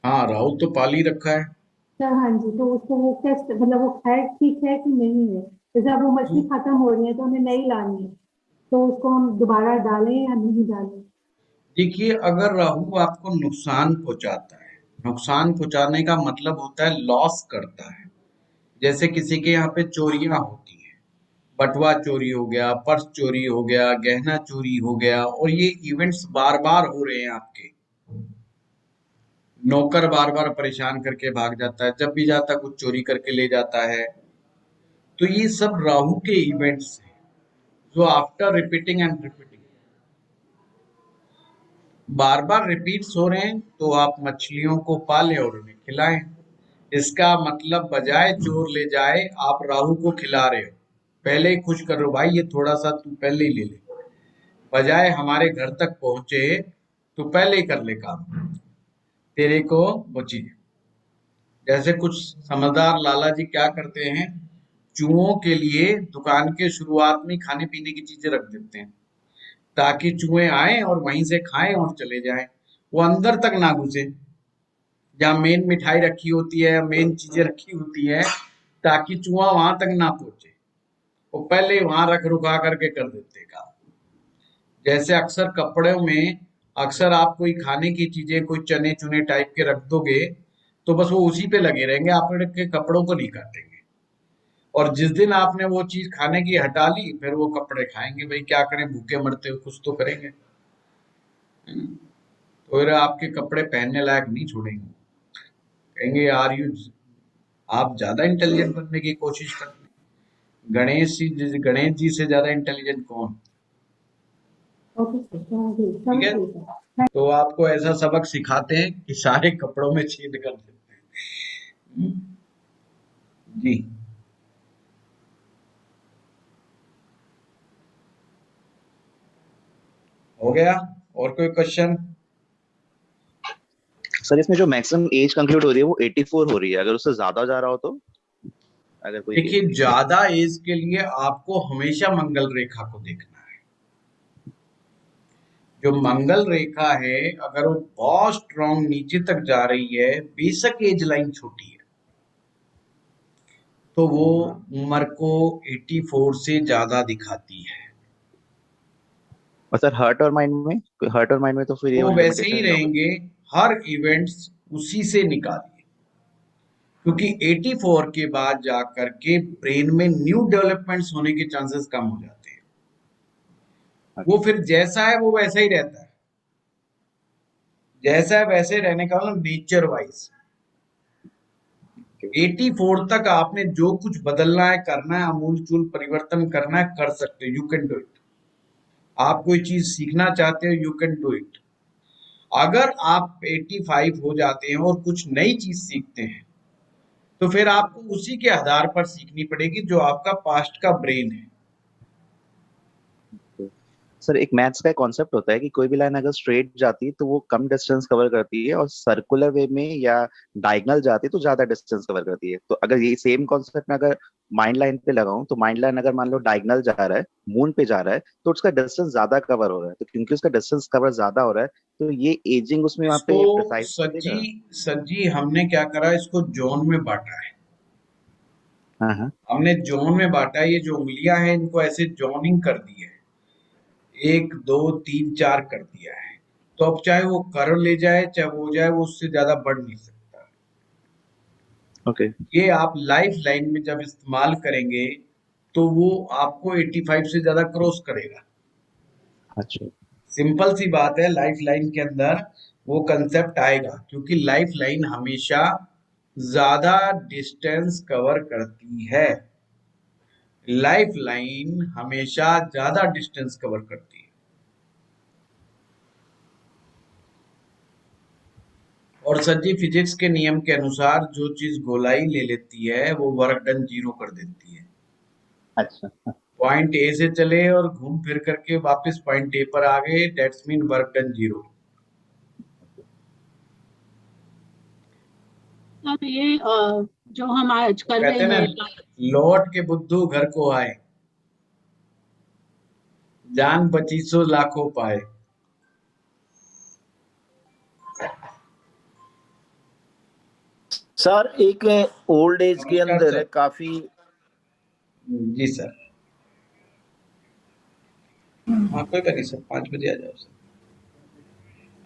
हाँ, राहु तो पाल ही रखा है। सर हाँ जी, तो उसको वो कैसे, मतलब वो है ठीक है कि नहीं है? जैसे अब वो मछली खत्म हो रही है तो हमें नई लानी है, तो उसको हम दोबारा डालें या नहीं डालें? देखिए, अगर राहु आपको नुकसान पहुंचाता है, नुकसान पहुंचाने का मतलब होता है लॉस करता है। जैसे किसी के यहाँ पे चोरियां होती हैं, बटुआ चोरी हो गया, पर्स चोरी हो गया, गहना चोरी हो गया, और ये इवेंट्स बार बार हो रहे हैं आपके। नौकर बार बार परेशान करके भाग जाता है, जब भी जाता कुछ चोरी करके ले जाता है। तो ये सब राहु के इवेंट्स हैं, जो after repeating and repeating bar bar repeats हो रहे हैं, तो आप मछलियों को पालें और उन्हें खिलाएं। इसका मतलब बजाय चोर ले जाए, आप राहु को खिला रहे हो, पहले ही खुश कर रहे हो, भाई ये थोड़ा सा तू पहले ही ले ले, बजाय हमारे घर तक पहुंचे तो पहले ही कर ले काम, तेरे को वो चीज। जैसे कुछ समझदार लाला जी क्या करते हैं, चूहों के लिए दुकान के शुरुआत में खाने पीने की चीजें रख देते हैं, ताकि चूहे आए और वहीं से खाएं और चले जाएं, वो अंदर तक ना घुसे, जहाँ मेन मिठाई रखी होती है, मेन चीजें रखी होती है, ताकि चूहा वहां तक ना पहुंचे। वो पहले ही वहां रख रुका करके कर देते काम। जैसे अक्सर कपड़ों में, अक्सर आप कोई खाने की चीजें, कोई चने चुने टाइप के रख दोगे, तो बस वो उसी पे लगे रहेंगे, आपके कपड़ों को नहीं काटेंगे। और जिस दिन आपने वो चीज खाने की हटा ली, फिर वो कपड़े खाएंगे, भाई क्या करें, भूखे मरते हुए कुछ तो करेंगे। तो फिर आपके कपड़े पहनने लायक नहीं छोड़ेंगे, कहेंगे यार यू, आप ज्यादा इंटेलिजेंट बनने की कोशिश करते हैं। गणेश जी से ज्यादा इंटेलिजेंट कौन? ओके सर, जी ठीक है, समझ गई सर। तो आपको ऐसा सबक सिखाते हैं कि सारे कपड़ों में छेद कर देते हैं। जी। हो गया? और कोई क्वेश्चन? सर इसमें जो मैक्सिमम एज कंक्लूड हो रही है वो 84 हो रही है, अगर उससे ज्यादा जा रहा हो तो, अगर कोई देखिए, ज्यादा एज के लिए आपको हमेशा मंगल रेखा को देखना है। जो मंगल रेखा है, अगर वो बहुत स्ट्रॉन्ग नीचे तक जा रही है, बेशक एज लाइन छोटी है, तो वो उम्र को 84 से ज्यादा दिखाती है। और सर हार्ट और माइंड में तो फिर ये वो वाली वैसे ही लिमिटेशन नहीं होगी? रहेंगे, हर इवेंट्स उसी से निकालिए, क्योंकि 84 के बाद जाकर के ब्रेन में न्यू डेवलपमेंट्स होने के चांसेस कम हो जाते हैं। वो फिर जैसा है वो वैसा ही रहता है, जैसा है वैसे रहने का मतलब नेचर वाइज। 84 तक आपने जो कुछ बदलना है, करना है, आमूल चूल परिवर्तन करना है, कर सकते हो, यू कैन डू इट। आप कोई चीज सीखना चाहते हो, यू कैन डू इट। अगर आप 85 हो जाते हैं और कुछ नई चीज सीखते हैं, तो फिर आपको उसी के आधार पर सीखनी पड़ेगी जो आपका पास्ट का ब्रेन है। सर एक मैथ्स का कॉन्सेप्ट होता है कि कोई भी लाइन अगर स्ट्रेट जाती है तो वो कम डिस्टेंस कवर करती है, और सर्कुलर वे में या डायगोनल जाती है तो ज्यादा डिस्टेंस कवर करती है। तो अगर ये सेम कॉन्सेप्ट में अगर माइंड लाइन पे लगाऊं, तो माइंड लाइन अगर मान लो डायगोनल जा रहा है, मून पे जा रहा है, तो उसका डिस्टेंस ज्यादा कवर हो रहा है। तो क्योंकि उसका डिस्टेंस कवर ज्यादा हो रहा है, तो ये एजिंग उसमें वहां पे इसको प्रिसाइज सज्जी देगा। सज्जी हमने क्या करा, इसको जोन में बांटा है। हाँ हाँ। हमने जोन में बांटा है, ये जो उंगलियां हैं इनको ऐसे जोनिंग कर दी है, 1 2 3 4 कर दिया है। तो अब चाहे वो कर ले जाए, चाहे वो हो जाए, वो उससे ज्यादा बढ़ नहीं सकता। ओके। ये आप लाइफ लाइन में जब इस्तेमाल करेंगे, तो वो आपको 85 से ज्यादा क्रॉस करेगा। अच्छा। सिंपल सी बात है, लाइफ लाइन के अंदर वो कंसेप्ट आएगा, क्योंकि लाइफ लाइन हमेशा ज्यादा डिस्टेंस कवर करती है। लाइफ लाइन हमेशा ज्यादा डिस्टेंस कवर करती है। और सर जी, फिजिक्स के नियम के अनुसार जो चीज गोलाई ले लेती है, वो वर्क डन 0 कर देती है। अच्छा। पॉइंट ए से चले और घूम फिर करके वापस पॉइंट ए पर आ गए, that's mean work done 0। Sir ये जो हम आज कर कहते हैं रहे ना, हैं, लौट के बुद्धू घर को आए, जान बची सो लाखों पाए। सर एक ओल्ड एज के नमस्कार अंदर सर। काफी जी सर। हाँ कोई बात नहीं सर, 5 बजे आ जाओ सर।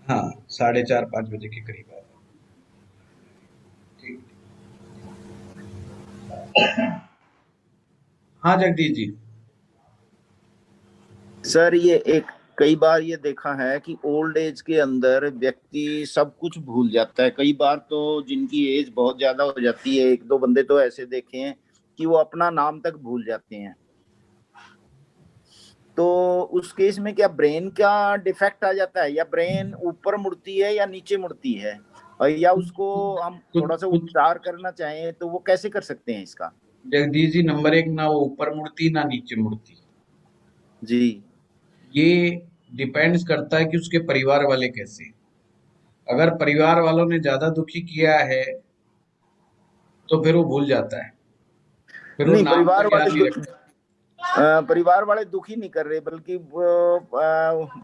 हाँ 4:30 5 बजे के करीब आ जाओ। ठीक। हाँ जगदीश जी। सर ये एक कई बार ये देखा है कि ओल्ड एज के अंदर व्यक्ति सब कुछ भूल जाता है। कई बार तो जिनकी एज बहुत ज्यादा हो जाती है, एक दो बंदे तो ऐसे देखे हैं कि वो अपना नाम तक भूल जाते हैं। तो उस केस में क्या ब्रेन का डिफेक्ट आ जाता है, या ब्रेन ऊपर मुड़ती है या नीचे मुड़ती है, और या उसको हम थोड़ा सा उपचार करना चाहें तो वो कैसे कर सकते हैं इसका? जगदीश जी, नंबर 1, ना वो ऊपर मुड़ती ना नीचे मुड़ती जी। ये डिपेंड्स करता है कि उसके परिवार वाले कैसे। अगर परिवार वालों ने ज्यादा दुखी किया है तो फिर वो भूल जाता है, फिर वो नहीं, नाम तक याद नहीं रखता। परिवार वाले दुखी नहीं कर रहे, बल्कि वो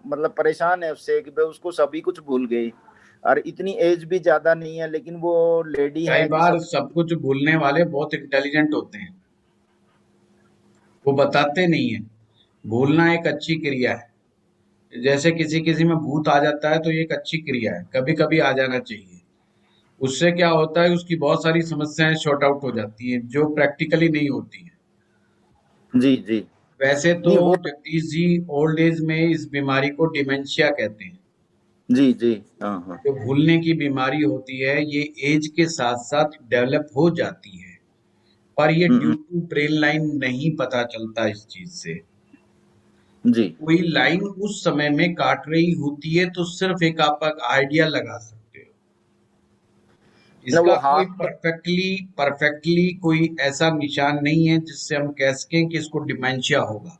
मतलब परेशान है उससे कि भाई उसको सभी कुछ भूल गई, और इतनी एज भी ज्यादा नहीं है, लेकिन वो लेडी कई है कि बार सब कुछ भूलने वाले बहुत इंटेलिजेंट होते हैं, वो बताते नहीं है। भूलना एक अच्छी क्रिया है। जैसे किसी किसी में भूत आ जाता है तो ये एक अच्छी क्रिया है, कभी कभी आ जाना चाहिए। उससे क्या होता है, उसकी बहुत सारी समस्याएं शॉर्ट आउट हो जाती हैं जो प्रैक्टिकली नहीं होती हैं। जी जी। वैसे तो नहीं वो जगदीश जी, ओल्ड एज में इस बीमारी को डिमेंशिया कहते हैं। जी जी। हाँ हाँ। जो भूलने की बीमारी होती है ये एज के साथ साथ डेवलप हो जाती है, पर ये due hmm, to brain line नहीं पता चलता इस चीज से। जी कोई लाइन उस समय में काट रही होती है तो सिर्फ एक आप आइडिया लगा सकते हो। ना, इसका वो कोई हाथ परफेक्टली कोई ऐसा निशान नहीं है जिससे हम कह सकें कि इसको डिमेंशिया होगा,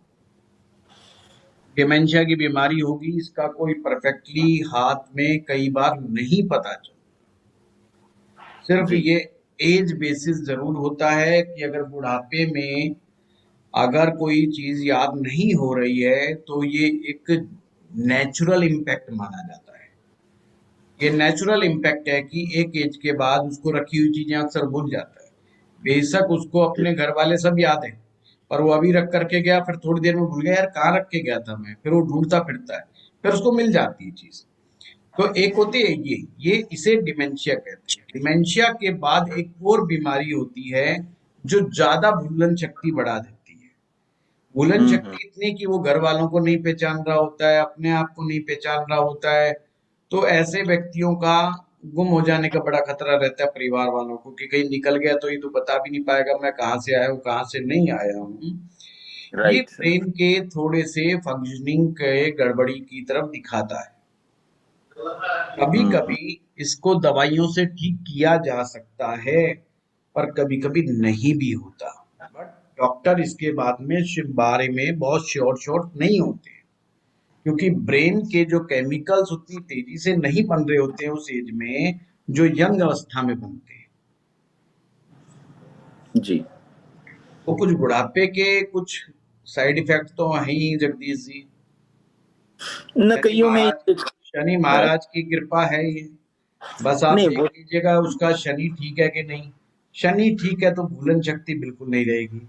डिमेंशिया की बीमारी होगी। इसका कोई परफेक्टली हाथ में कई बार नहीं पता चलता। सिर्फ जी ये एज बेसिस जरूर होता है कि अगर बुढ़ापे में अगर कोई चीज याद नहीं हो रही है तो ये एक नेचुरल इम्पैक्ट माना जाता है। ये नेचुरल इम्पैक्ट है कि एक एज के बाद उसको रखी हुई चीजें अक्सर भूल जाता है। बेशक उसको अपने घर वाले सब याद है, पर वो अभी रख करके गया, फिर थोड़ी देर में भूल गया, यार कहाँ रख के गया था मैं, फिर वो ढूंढता फिरता है, फिर उसको मिल जाती है चीज। तो एक होती है ये इसे डिमेंशिया कहते हैं। डिमेंशिया के बाद एक और बीमारी होती है जो ज्यादा भूलन शक्ति बढ़ा देती है। भूलन हम्म। शक्ति इतनी कि वो घर वालों को नहीं पहचान रहा होता है, अपने आप को नहीं पहचान रहा होता है। तो ऐसे व्यक्तियों का गुम हो जाने का बड़ा खतरा रहता है परिवार वालों को, कि कहीं निकल गया तो ये तो बता भी नहीं पाएगा मैं कहाँ से आया हूँ कहाँ से नहीं आया हूँ। ये राइट सर। ब्रेन के थोड़े से फंक्शनिंग के गड़बड़ी की तरफ दिखाता है। कभी हम्म। कभी इसको दवाइयों से ठीक किया जा सकता है, पर कभी कभी नहीं भी होता। बट डॉक्टर इसके बाद में बारे में बहुत श्योर नहीं होते, क्योंकि ब्रेन के जो केमिकल्स उतनी तेजी से नहीं बन रहे होते हैं उस एज में जो यंग अवस्था में बनते हैं। जी। तो कुछ बुढ़ापे के कुछ साइड इफेक्ट तो हैं ही जगदीश जी। न शनि कईयों में महाराज शनि महाराज की कृपा है ये। बस आप नहीं देख वो लीजिएगा उसका शनि ठीक है कि नहीं। शनि ठीक है तो भूलन शक्ति बिल्कुल नहीं रहेगी,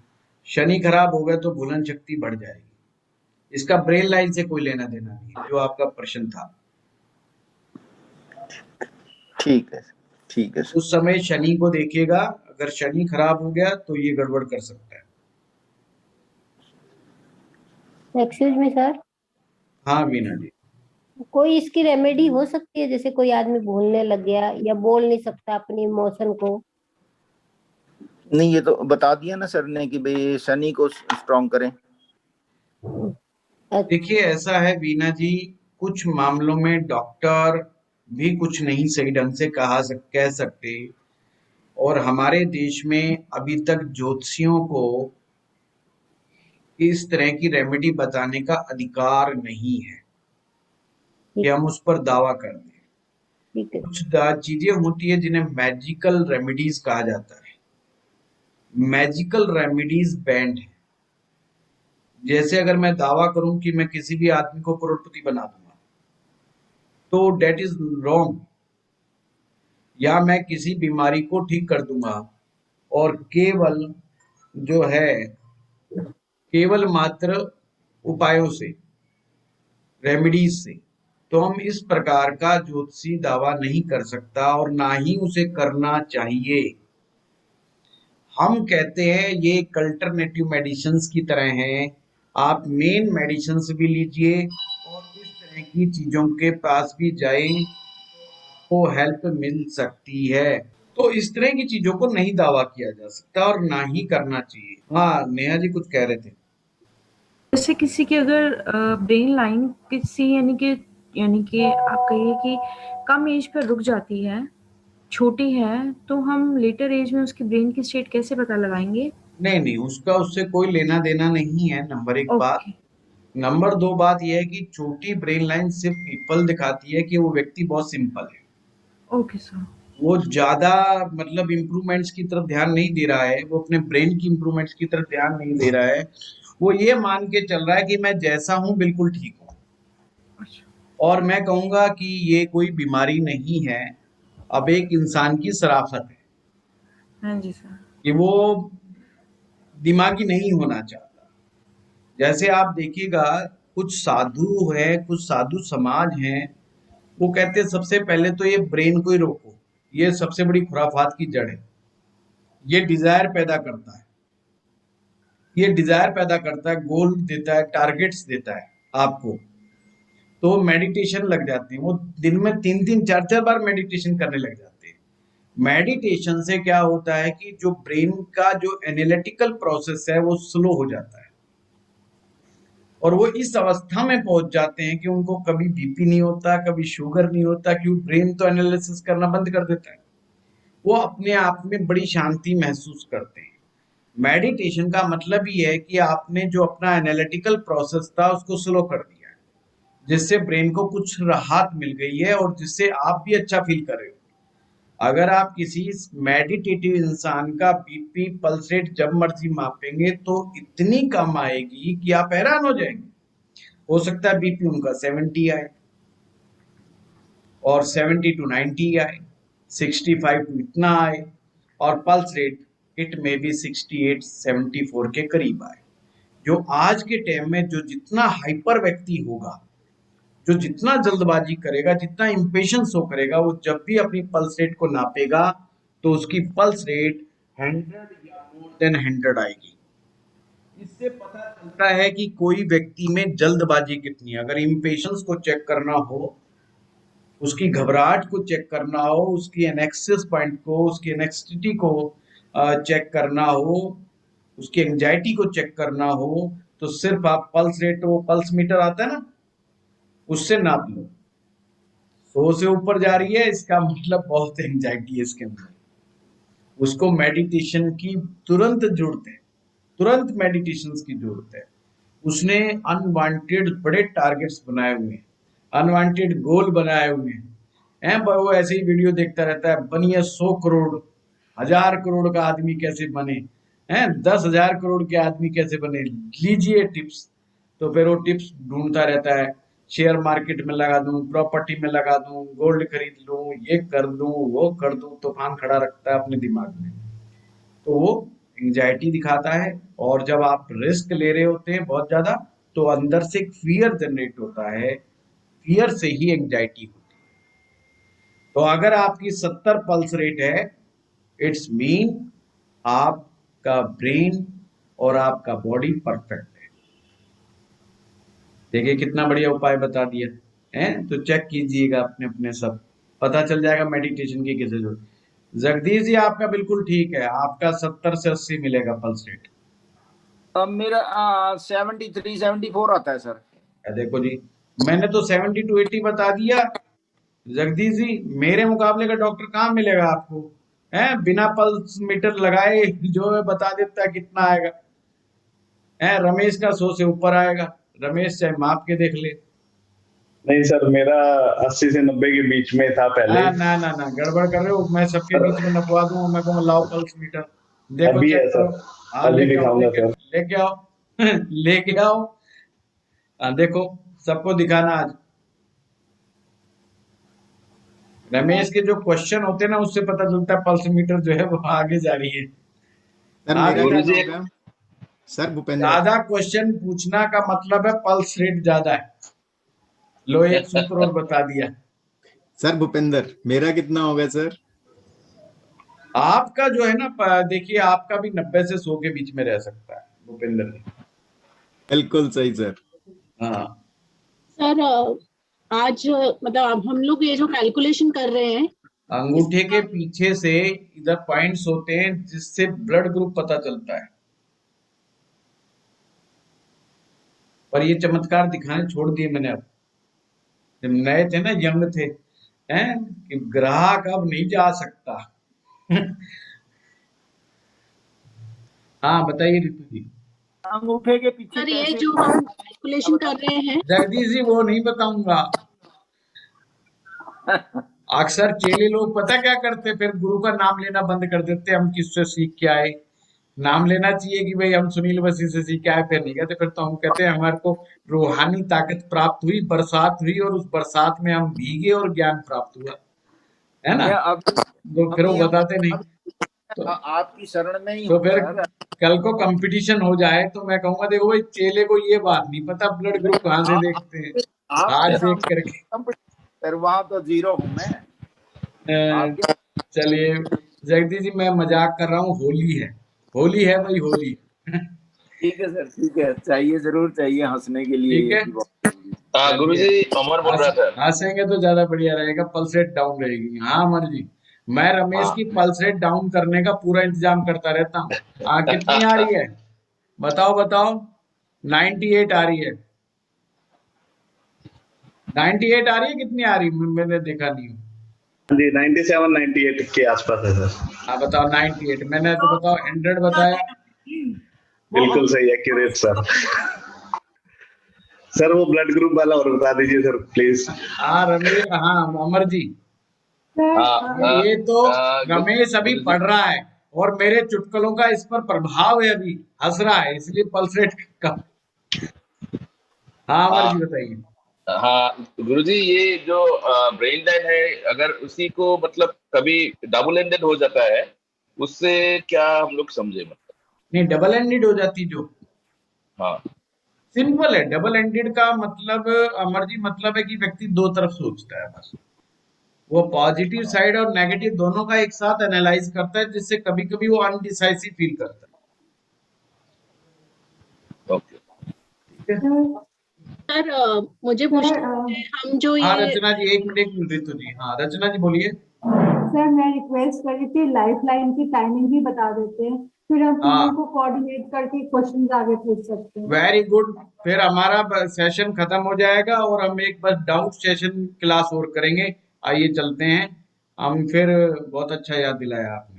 शनि खराब हो गया तो भूलन शक्ति बढ़ जाएगी। इसका ब्रेन लाइन से कोई लेना देना नहीं है, जो आपका प्रश्न था। ठीक है, ठीक है सर। उस समय शनि को देखिएगा, अगर शनि खराब हो गया तो ये गड़बड़ कर सकता है। एक्सक्यूज मी सर, हाँ वीना जी। कोई इसकी रेमेडी हो सकती है? जैसे कोई आदमी भूलने लग गया या बोल नहीं सकता अपनी इमोशन को। नहीं, ये तो बता दिया ना सर ने कि भाई शनि को स्ट्रॉन्ग करें। देखिए ऐसा है वीना जी, कुछ मामलों में डॉक्टर भी कुछ नहीं सही ढंग से कह सकते, और हमारे देश में अभी तक ज्योतिषियों को इस तरह की रेमेडी बताने का अधिकार नहीं है कि हम उस पर दावा कर दें। ठीक है। कुछ चीजें होती है जिन्हें मैजिकल रेमेडीज कहा जाता है। मैजिकल रेमेडीज बैंड है। जैसे अगर मैं दावा करूं कि मैं किसी भी आदमी को करोड़पति बना दूंगा, तो डेट इज रॉन्ग। या मैं किसी बीमारी को ठीक कर दूंगा और केवल जो है केवल मात्र उपायों से, रेमेडीज से, तो हम इस प्रकार का ज्योतिषी दावा नहीं कर सकता और ना ही उसे करना चाहिए। हम कहते हैं ये अल्टरनेटिव मेडिसिन्स की तरह हैं, आप मेन मेडिसिन्स भी लीजिए और इस तरह की चीजों के पास भी जाएं, को हेल्प मिल सकती है। तो इस तरह की चीजों को नहीं दावा किया जा सकता और ना ही करना चाहिए। हाँ नेहा जी कुछ कह रहे थे। जैसे किसी की अगर ब्रेन लाइन किसी यानी कि आप कहिए कि कम एज पर रुक जाती है, छोटी है, तो हम लेटर एज में उसकी ब्रेन की स्टेट कैसे पता लगाएंगे? नहीं, उसका उससे कोई लेना देना नहीं है, नंबर एक बात। ओके। नंबर दो बात यह है कि छोटी ब्रेन लाइन सिर्फ पीपल दिखाती है कि वो व्यक्ति बहुत सिंपल है, ओके सर। वो ज्यादा मतलब इम्प्रूवमेंट्स की तरफ ध्यान नहीं दे रहा है, वो अपने ब्रेन की इम्प्रूवमेंट्स की तरफ ध्यान नहीं दे रहा है, वो ये मान के चल रहा है कि मैं जैसा हूँ बिल्कुल ठीक हूँ। और मैं कहूंगा कि ये कोई बीमारी नहीं है, अब एक इंसान की शराफत है हाँ जी सर। कि वो दिमागी नहीं होना चाहता। जैसे आप देखिएगा कुछ साधु है, कुछ साधु समाज हैं, वो कहते हैं सबसे पहले तो ये ब्रेन को ही रोको, ये सबसे बड़ी खुराफात की जड़ है। ये डिजायर पैदा करता है, ये डिजायर पैदा करता है, गोल देता है, टारगेट्स देता है आपको, तो मेडिटेशन लग जाते हैं, वो दिन में 3-3 4-4 बार मेडिटेशन करने लग जाते हैं। मेडिटेशन से क्या होता है कि जो ब्रेन का जो एनालिटिकल प्रोसेस है वो स्लो हो जाता है और वो इस अवस्था में पहुंच जाते हैं कि उनको कभी बीपी नहीं होता, कभी शुगर नहीं होता, क्योंकि ब्रेन तो एनालिसिस करना बंद कर देता है, वो अपने आप में बड़ी शांति महसूस करते हैं। मेडिटेशन का मतलब ही है कि आपने जो अपना एनालिटिकल प्रोसेस था उसको स्लो कर दिया है, जिससे ब्रेन को कुछ राहत मिल गई है और जिससे आप भी अच्छा फील कर रहे हो। अगर आप किसी मेडिटेटिव इंसान का बीपी पल्स रेट जब मर्जी मापेंगे तो इतनी कम आएगी कि आप हैरान हो जाएंगे। हो सकता है बीपी उनका 70 आए और 70 to 90 आए, 65 to इतना आए और पल्स रेट इट में भी 68-74 के करीब आए। जो आज के टाइम में जो जितना हाइपर व्यक्ति होगा, जो जितना जल्दबाजी करेगा, जितना इम्पेशंस हो करेगा, वो जब भी अपनी पल्स रेट को नापेगा तो उसकी पल्स रेट 100 या मोर देन 100 आएगी। इससे पता चलता है कि कोई व्यक्ति में जल्दबाजी कितनी है। अगर इम्पेशंस को चेक करना हो, उसकी घबराहट को चेक करना हो, उसकी एनेक्सिस पॉइंट को, उसकी एनेक्सिटी को चेक करना हो, उसकी एंजाइटी को चेक करना हो, तो सिर्फ आप पल्स रेट, वो पल्स मीटर आता है ना, उससे नाप लो। 100 से ऊपर जा रही है, इसका मतलब बहुत एंजाइटी है इसके अंदर। उसको मेडिटेशन की तुरंत जरूरत है, तुरंत मेडिटेशन की जरूरत है। उसने अनवांटेड बड़े टारगेट्स बनाए हुए हैं, अनवांटेड गोल बनाए हुए हैं। वो ऐसे ही वीडियो देखता रहता है, बनिए 100 करोड़, 1000 करोड़ का आदमी कैसे बने, 10,000 करोड़ के आदमी कैसे बने, लीजिए टिप्स। तो फिर वो टिप्स ढूंढता रहता है, शेयर मार्केट में लगा दूं, प्रॉपर्टी में लगा दूं, गोल्ड खरीद लूं, ये कर दूं, वो कर दूं, तूफान खड़ा रखता है अपने दिमाग में। तो वो एंजाइटी दिखाता है और जब आप रिस्क ले रहे होते हैं बहुत ज्यादा, तो अंदर से एक फियर जनरेट होता है, फियर से ही एंजाइटी होती है। तो अगर आपकी 70 पल्स रेट है, इट्स मीन आपका ब्रेन और आपका बॉडी परफेक्ट है। देखिए कितना बढ़िया उपाय बता दिया है, तो चेक कीजिएगा अपने अपने, सब पता चल जाएगा मेडिटेशन की किसे जरूरत। जगदीश जी आपका बिल्कुल ठीक है, आपका 70 से 80 मिलेगा पल्स रेट। अब मेरा 73-74 आता है सर। देखो जी, मैंने तो 70 to 80 बता दिया। जगदीश जी मेरे मुकाबले का डॉक्टर कहाँ मिलेगा आपको, है बिना पल्स मीटर लगाए जो है बता देता है कितना आएगा। है, रमेश का 100 से ऊपर आएगा। रमेश चाहे माप के देख ले। नहीं सर, मेरा 80 से 90 के बीच में था पहले। ना ना ना, गड़बड़ कर रहे हो। मैं सबके बीच में नपवा दूंगा। मैं कहूँगा लाओ पल्स मीटर, देखो अभी चेक है करो। सर, हाँ अभी लेके आओ, दिखाऊंगा सर। लेके आओ लेके आओ। हाँ देखो, सबको दिखाना आज। रमेश के जो क्वेश्चन होते हैं ना, उससे पता चलता है पल्स मीटर जो है वो आगे जा रही है। सर आगे मेरा जा कितना रही हो है। गया? सर भूपेंद्र। ज्यादा क्वेश्चन पूछना का मतलब है पल्स रेट ज्यादा है। लो एक सूत्र और बता दिया। सर भूपेंद्र, मेरा कितना हो गया सर? आपका जो है ना, देखिए आपका भी 90 से 100 के बीच में रह सकता है भूपेंद्र जी। बिल्कुल सही सर। हाँ सर आज मतलब अब हम लोग ये जो कैलकुलेशन कर रहे हैं, अंगूठे के पीछे से इधर पॉइंट्स होते हैं जिससे ब्लड ग्रुप पता चलता है। पर ये चमत्कार दिखाने छोड़ दिए मैंने। अब जब नए थे ना, यंग थे, हैं कि ग्राहक अब नहीं जा सकता। हाँ बताइए रितु जी। अंगूठे के पीछे सर ये कैसे? जो हम कैलकुलेशन कर रहे हैं, जगदीश जी वो नहीं बताऊंगा। अक्सर चेले लोग पता क्या करते, फिर गुरु का नाम लेना बंद कर देते। हम किससे सीख के आए। नाम लेना चाहिए कि भाई हम सुनील वसी से सीख के आए, फिर नहीं कहते। फिर तो हम कहते हैं हमारे को रूहानी ताकत प्राप्त हुई, बरसात हुई और उस बरसात में हम भीगे और ज्ञान प्राप्त हुआ, है ना। अब तो फिर वो बताते नहीं। तो आपकी शरण में ही तो हूँ फिर सर। कल को कंपटीशन हो जाए तो मैं कहूंगा देखो भाई, चेले को ये बात नहीं पता ब्लड ग्रुप कहाँ से देखते हैं, हाथ आपके देख करके। सर वहां तो जीरो हूँ मैं। चलिए जगदीश जी, मैं मजाक कर रहा हूँ। होली है, होली है भाई, होली। ठीक है सर, ठीक है, चाहिए, जरूर चाहिए हंसने के लिए। ठीक है। गुरुजी अमर बोल रहा था। हंसेंगे तो ज्यादा बढ़िया रहेगा, पल्स रेट डाउन रहेगी। हाँ अमर जी, मैं रमेश की पल्स रेट डाउन करने का पूरा इंतजाम करता रहता हूँ। कितनी आ रही है बताओ बताओ। 98 आ रही है। 98 आ रही है, कितनी आ रही है? मैंने देखा नहीं हूँ। जी 97 98 के आसपास है सर। हाँ बताओ 98। मैंने तो बताओ 100 बताया। बिल्कुल सही, एक्यूरेट सर। सर वो ब्लड ग्रुप वाला और बता दीजिए सर प्लीज। हाँ रमेश, हाँ अमर जी, ये तो रमेश अभी पढ़ रहा है और मेरे चुटकुलों का इस पर प्रभाव है, अभी हंस रहा है, इसलिए पल्स रेट कम। हाँ अमर जी बताइए। हाँ गुरुजी, ये जो ब्रेन डेड है, अगर उसी को मतलब कभी डबल एंडेड हो जाता है, उससे क्या हम लोग समझे? मतलब नहीं, डबल एंडेड हो जाती जो, हाँ सिंपल है। डबल एंडेड का मतलब अमर जी, मतलब है कि व्यक्ति दो तरफ सोचता है बस। वो पॉजिटिव साइड और नेगेटिव दोनों का एक साथ एनालाइज करता है, जिससे कभी कभी वो अनडिसाइसिव फील करता है। ओके। सर मुझे पूछना है, हम जो हाँ ये रचना जी, एक मिनट रितु जी। हाँ रचना जी बोलिए। सर मैं रिक्वेस्ट कर रही थी, लाइफ लाइन की टाइमिंग भी बता देते हैं, फिर हम तीनों को कोऑर्डिनेट करके क्वेश्चंस आगे पूछ सकते हैं। Very good. फिर हमारा सेशन खत्म हो जाएगा और हम एक बस डाउट सेशन क्लास और करेंगे। आइए चलते हैं हम फिर। बहुत अच्छा याद दिलाया आपने।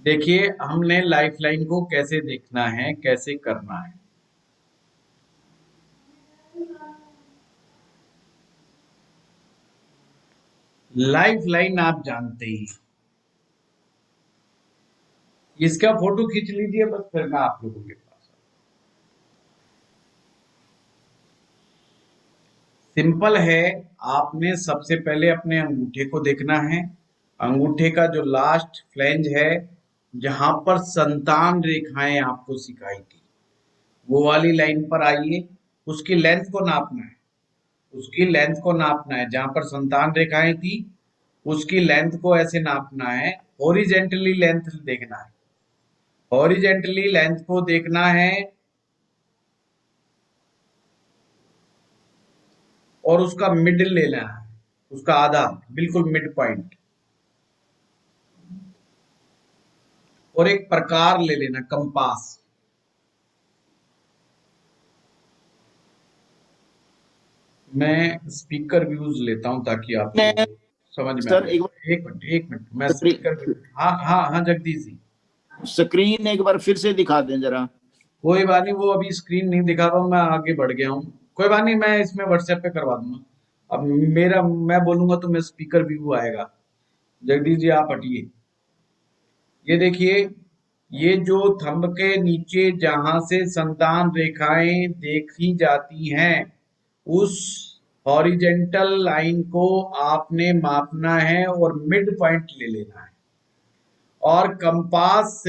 देखिए हमने लाइफ लाइन को कैसे देखना है, कैसे करना है। लाइफ लाइन आप जानते ही, इसका फोटो खींच लीजिए बस, फिर मैं आप लोगों के पास। सिंपल है। आपने सबसे पहले अपने अंगूठे को देखना है। अंगूठे का जो लास्ट फ्लैंज है, जहां पर संतान रेखाएं आपको सिखाई थी, वो वाली लाइन पर आइए। उसकी लेंथ को नापना है, उसकी लेंथ को नापना है। जहां पर संतान रेखाएं थी, उसकी लेंथ को ऐसे नापना है। हॉरिजेंटली लेंथ देखना है, हॉरिजेंटली लेंथ को देखना है और उसका मिडिल लेना है, उसका आधा, बिल्कुल मिड पॉइंट। और एक प्रकार ले लेना, कंपास। मैं स्पीकर व्यूज लेता हूं ताकि आपको समझ में आ सर जाए। एक मिनट मैं स्पीकर। हाँ हाँ हाँ जगदीश जी। स्क्रीन एक बार फिर से दिखा दें जरा। कोई बात नहीं, वो अभी स्क्रीन नहीं दिखा रहा हूँ, मैं आगे बढ़ गया हूँ। कोई बात नहीं, मैं इसमें व्हाट्सएप पे करवा दूंगा। अब मैं बोलूंगा तो मैं स्पीकर व्यू आएगा। जगदीश जी आप हटिए। ये देखिए, ये जो थंब के नीचे जहां से संतान रेखाएं देखी जाती हैं, उस हॉरिजेंटल लाइन को आपने मापना है और मिड पॉइंट ले लेना है। और कंपास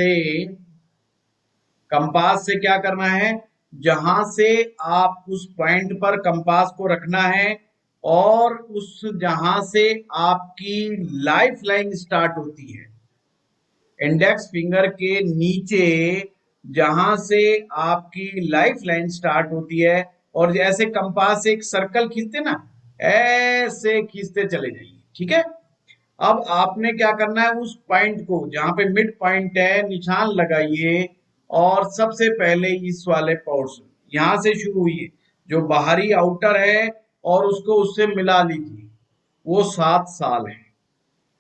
से क्या करना है, जहां से आप उस पॉइंट पर कंपास को रखना है और उस जहां से आपकी लाइफ लाइन स्टार्ट होती है, इंडेक्स फिंगर के नीचे जहां से आपकी लाइफ लाइन स्टार्ट होती है, और जैसे कंपास से एक सर्कल खींचते ना, ऐसे खींचते चले जाइए। ठीक है। अब आपने क्या करना है, उस पॉइंट को जहां पे मिड पॉइंट है निशान लगाइए, और सबसे पहले इस वाले पोर्शन यहां से शुरू हुई है जो बाहरी आउटर है, और उसको उससे मिला लीजिए। वो 7 साल है।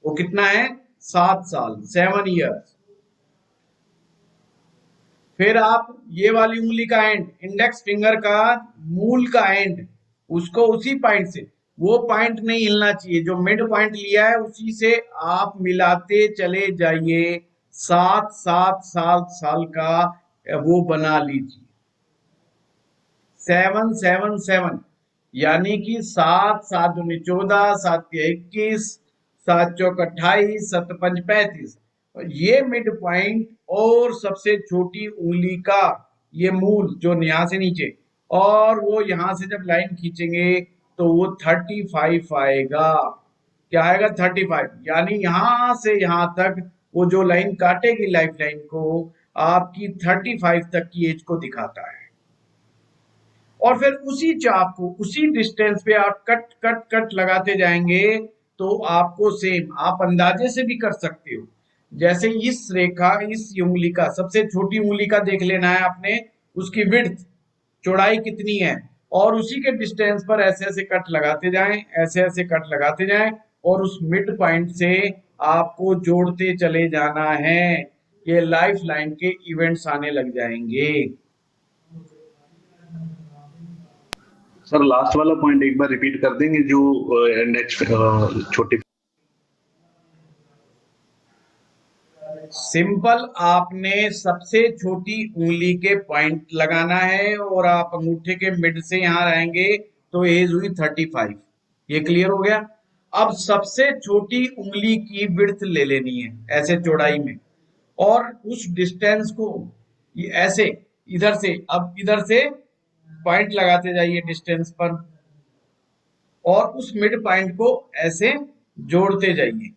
वो कितना है, 7 साल, 7 ईयर्स। फिर आप ये वाली उंगली का एंड, इंडेक्स फिंगर का मूल का एंड, उसको उसी पॉइंट से, वो पॉइंट नहीं हिलना चाहिए, जो मिड पॉइंट लिया है उसी से आप मिलाते चले जाइए। 7 साल का वो बना लीजिए। 7 7 7 यानी कि 7 7 दूनी 14, 7 21, 7 चौक 28, 7 पंच 35। ये मिड पॉइंट और सबसे छोटी उंगली का ये मूल जो यहाँ से नीचे, और वो यहाँ से जब लाइन खींचेंगे तो वो 35 आएगा। क्या आएगा, 35। यानी यहाँ से यहाँ तक वो जो लाइन काटेगी लाइफ लाइन को, आपकी 35 तक की एज को दिखाता है। और फिर उसी चाप को उसी डिस्टेंस पे आप कट कट कट लगाते जाएंगे, तो आपको सेम आप अंदाजे से भी कर सकते हो। जैसे इस रेखा, इस उंगली का सबसे छोटी उंगली का देख लेना है आपने, उसकी विड्थ, चौड़ाई कितनी है, और उसी के डिस्टेंस पर ऐसे ऐसे कट लगाते जाएं, ऐसे ऐसे कट लगाते जाएं, और उस मिड पॉइंट से आपको जोड़ते चले जाना है। ये लाइफ लाइन के इवेंट्स आने लग जाएंगे। सर लास्ट वाला पॉइंट एक बार रिपीट कर देंगे, जो इंडेक्स छोटी। सिंपल, आपने सबसे छोटी उंगली के पॉइंट लगाना है, और आप अंगूठे के मिड से यहां रहेंगे तो एज हुई 35। ये क्लियर हो गया। अब सबसे छोटी उंगली की विड्थ ले लेनी है ऐसे चौड़ाई में, और उस डिस्टेंस को ये ऐसे इधर से, अब इधर से पॉइंट लगाते जाइए डिस्टेंस पर, और उस मिड पॉइंट को ऐसे जोड़ते जाइए,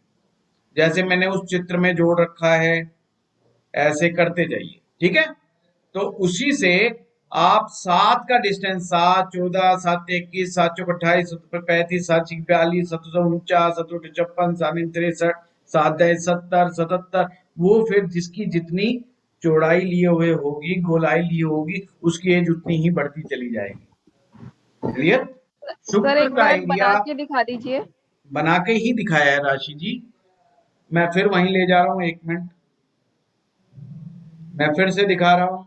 जैसे मैंने उस चित्र में जोड़ रखा है, ऐसे करते जाइए। ठीक है। तो उसी से आप 7 का डिस्टेंस, 7 14, 7 21, 7 चौक 28, 7 35, 7 42, 7 49, 7 56, 7 63, 7 70, 77, वो फिर जिसकी जितनी चौड़ाई लिए हुए होगी, गोलाई लिए होगी, उसकी एज उतनी ही बढ़ती चली जाएगी। क्लियर। शुक्र का एरिया बना के दिखा दीजिए। बना के ही दिखाया है राशि जी, मैं फिर वहीं ले जा रहा हूं, 1 मिनट, मैं फिर से दिखा रहा हूं।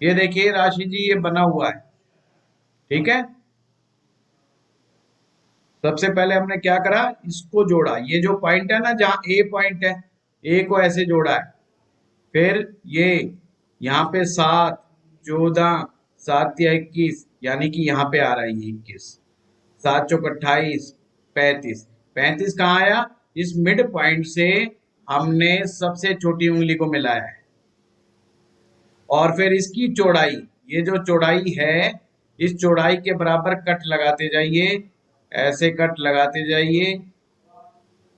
ये देखिए राशि जी, ये बना हुआ है। ठीक है। सबसे पहले हमने क्या करा, इसको जोड़ा, ये जो पॉइंट है ना जहां ए पॉइंट है, ए को ऐसे जोड़ा है। फिर ये यहाँ पे 7 14, 7 या 21, यानी कि यहाँ पे आ रहा है ये 21, 7 चौक 28, 35, 35 कहाँ आया, इस मिड पॉइंट से हमने सबसे छोटी उंगली को मिलाया है। और फिर इसकी चौड़ाई, ये जो चौड़ाई है, इस चौड़ाई के बराबर कट लगाते जाइए, ऐसे कट लगाते जाइए,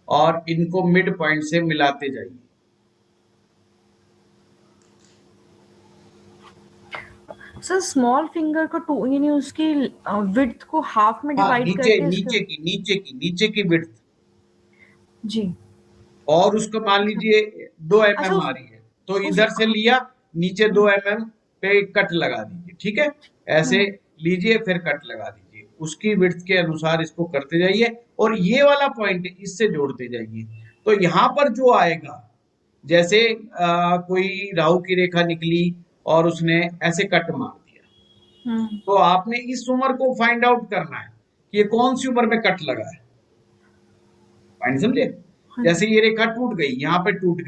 और इनको मिड पॉइंट से मिलाते जाइए। सर स्मॉल फिंगर का टू यानी उसकी विड्थ को हाफ में डिवाइड करके नीचे की विड्थ जी, और उसको मान लीजिए 2 mm आ रही है, तो इधर से लिया, नीचे 2 mm पे कट लगा दीजिए। ठीक है। ऐसे लीजिए, फिर कट लगा दीजिए, उसकी विड्थ के अनुसार इसको करते जाइए, और ये वाला पॉइंट इससे जोड़ते जाइए। तो यहाँ पर जो आएगा, जैसे कोई राहु की रेखा निकली और उसने ऐसे कट मार दिया, तो आपने इस उम्र को फाइंड आउट करना है कि ये कौन सी उम्र में कट लगा है। पॉइंट समझे? जैसे ये रेखा टूट गई, यहाँ पे टूट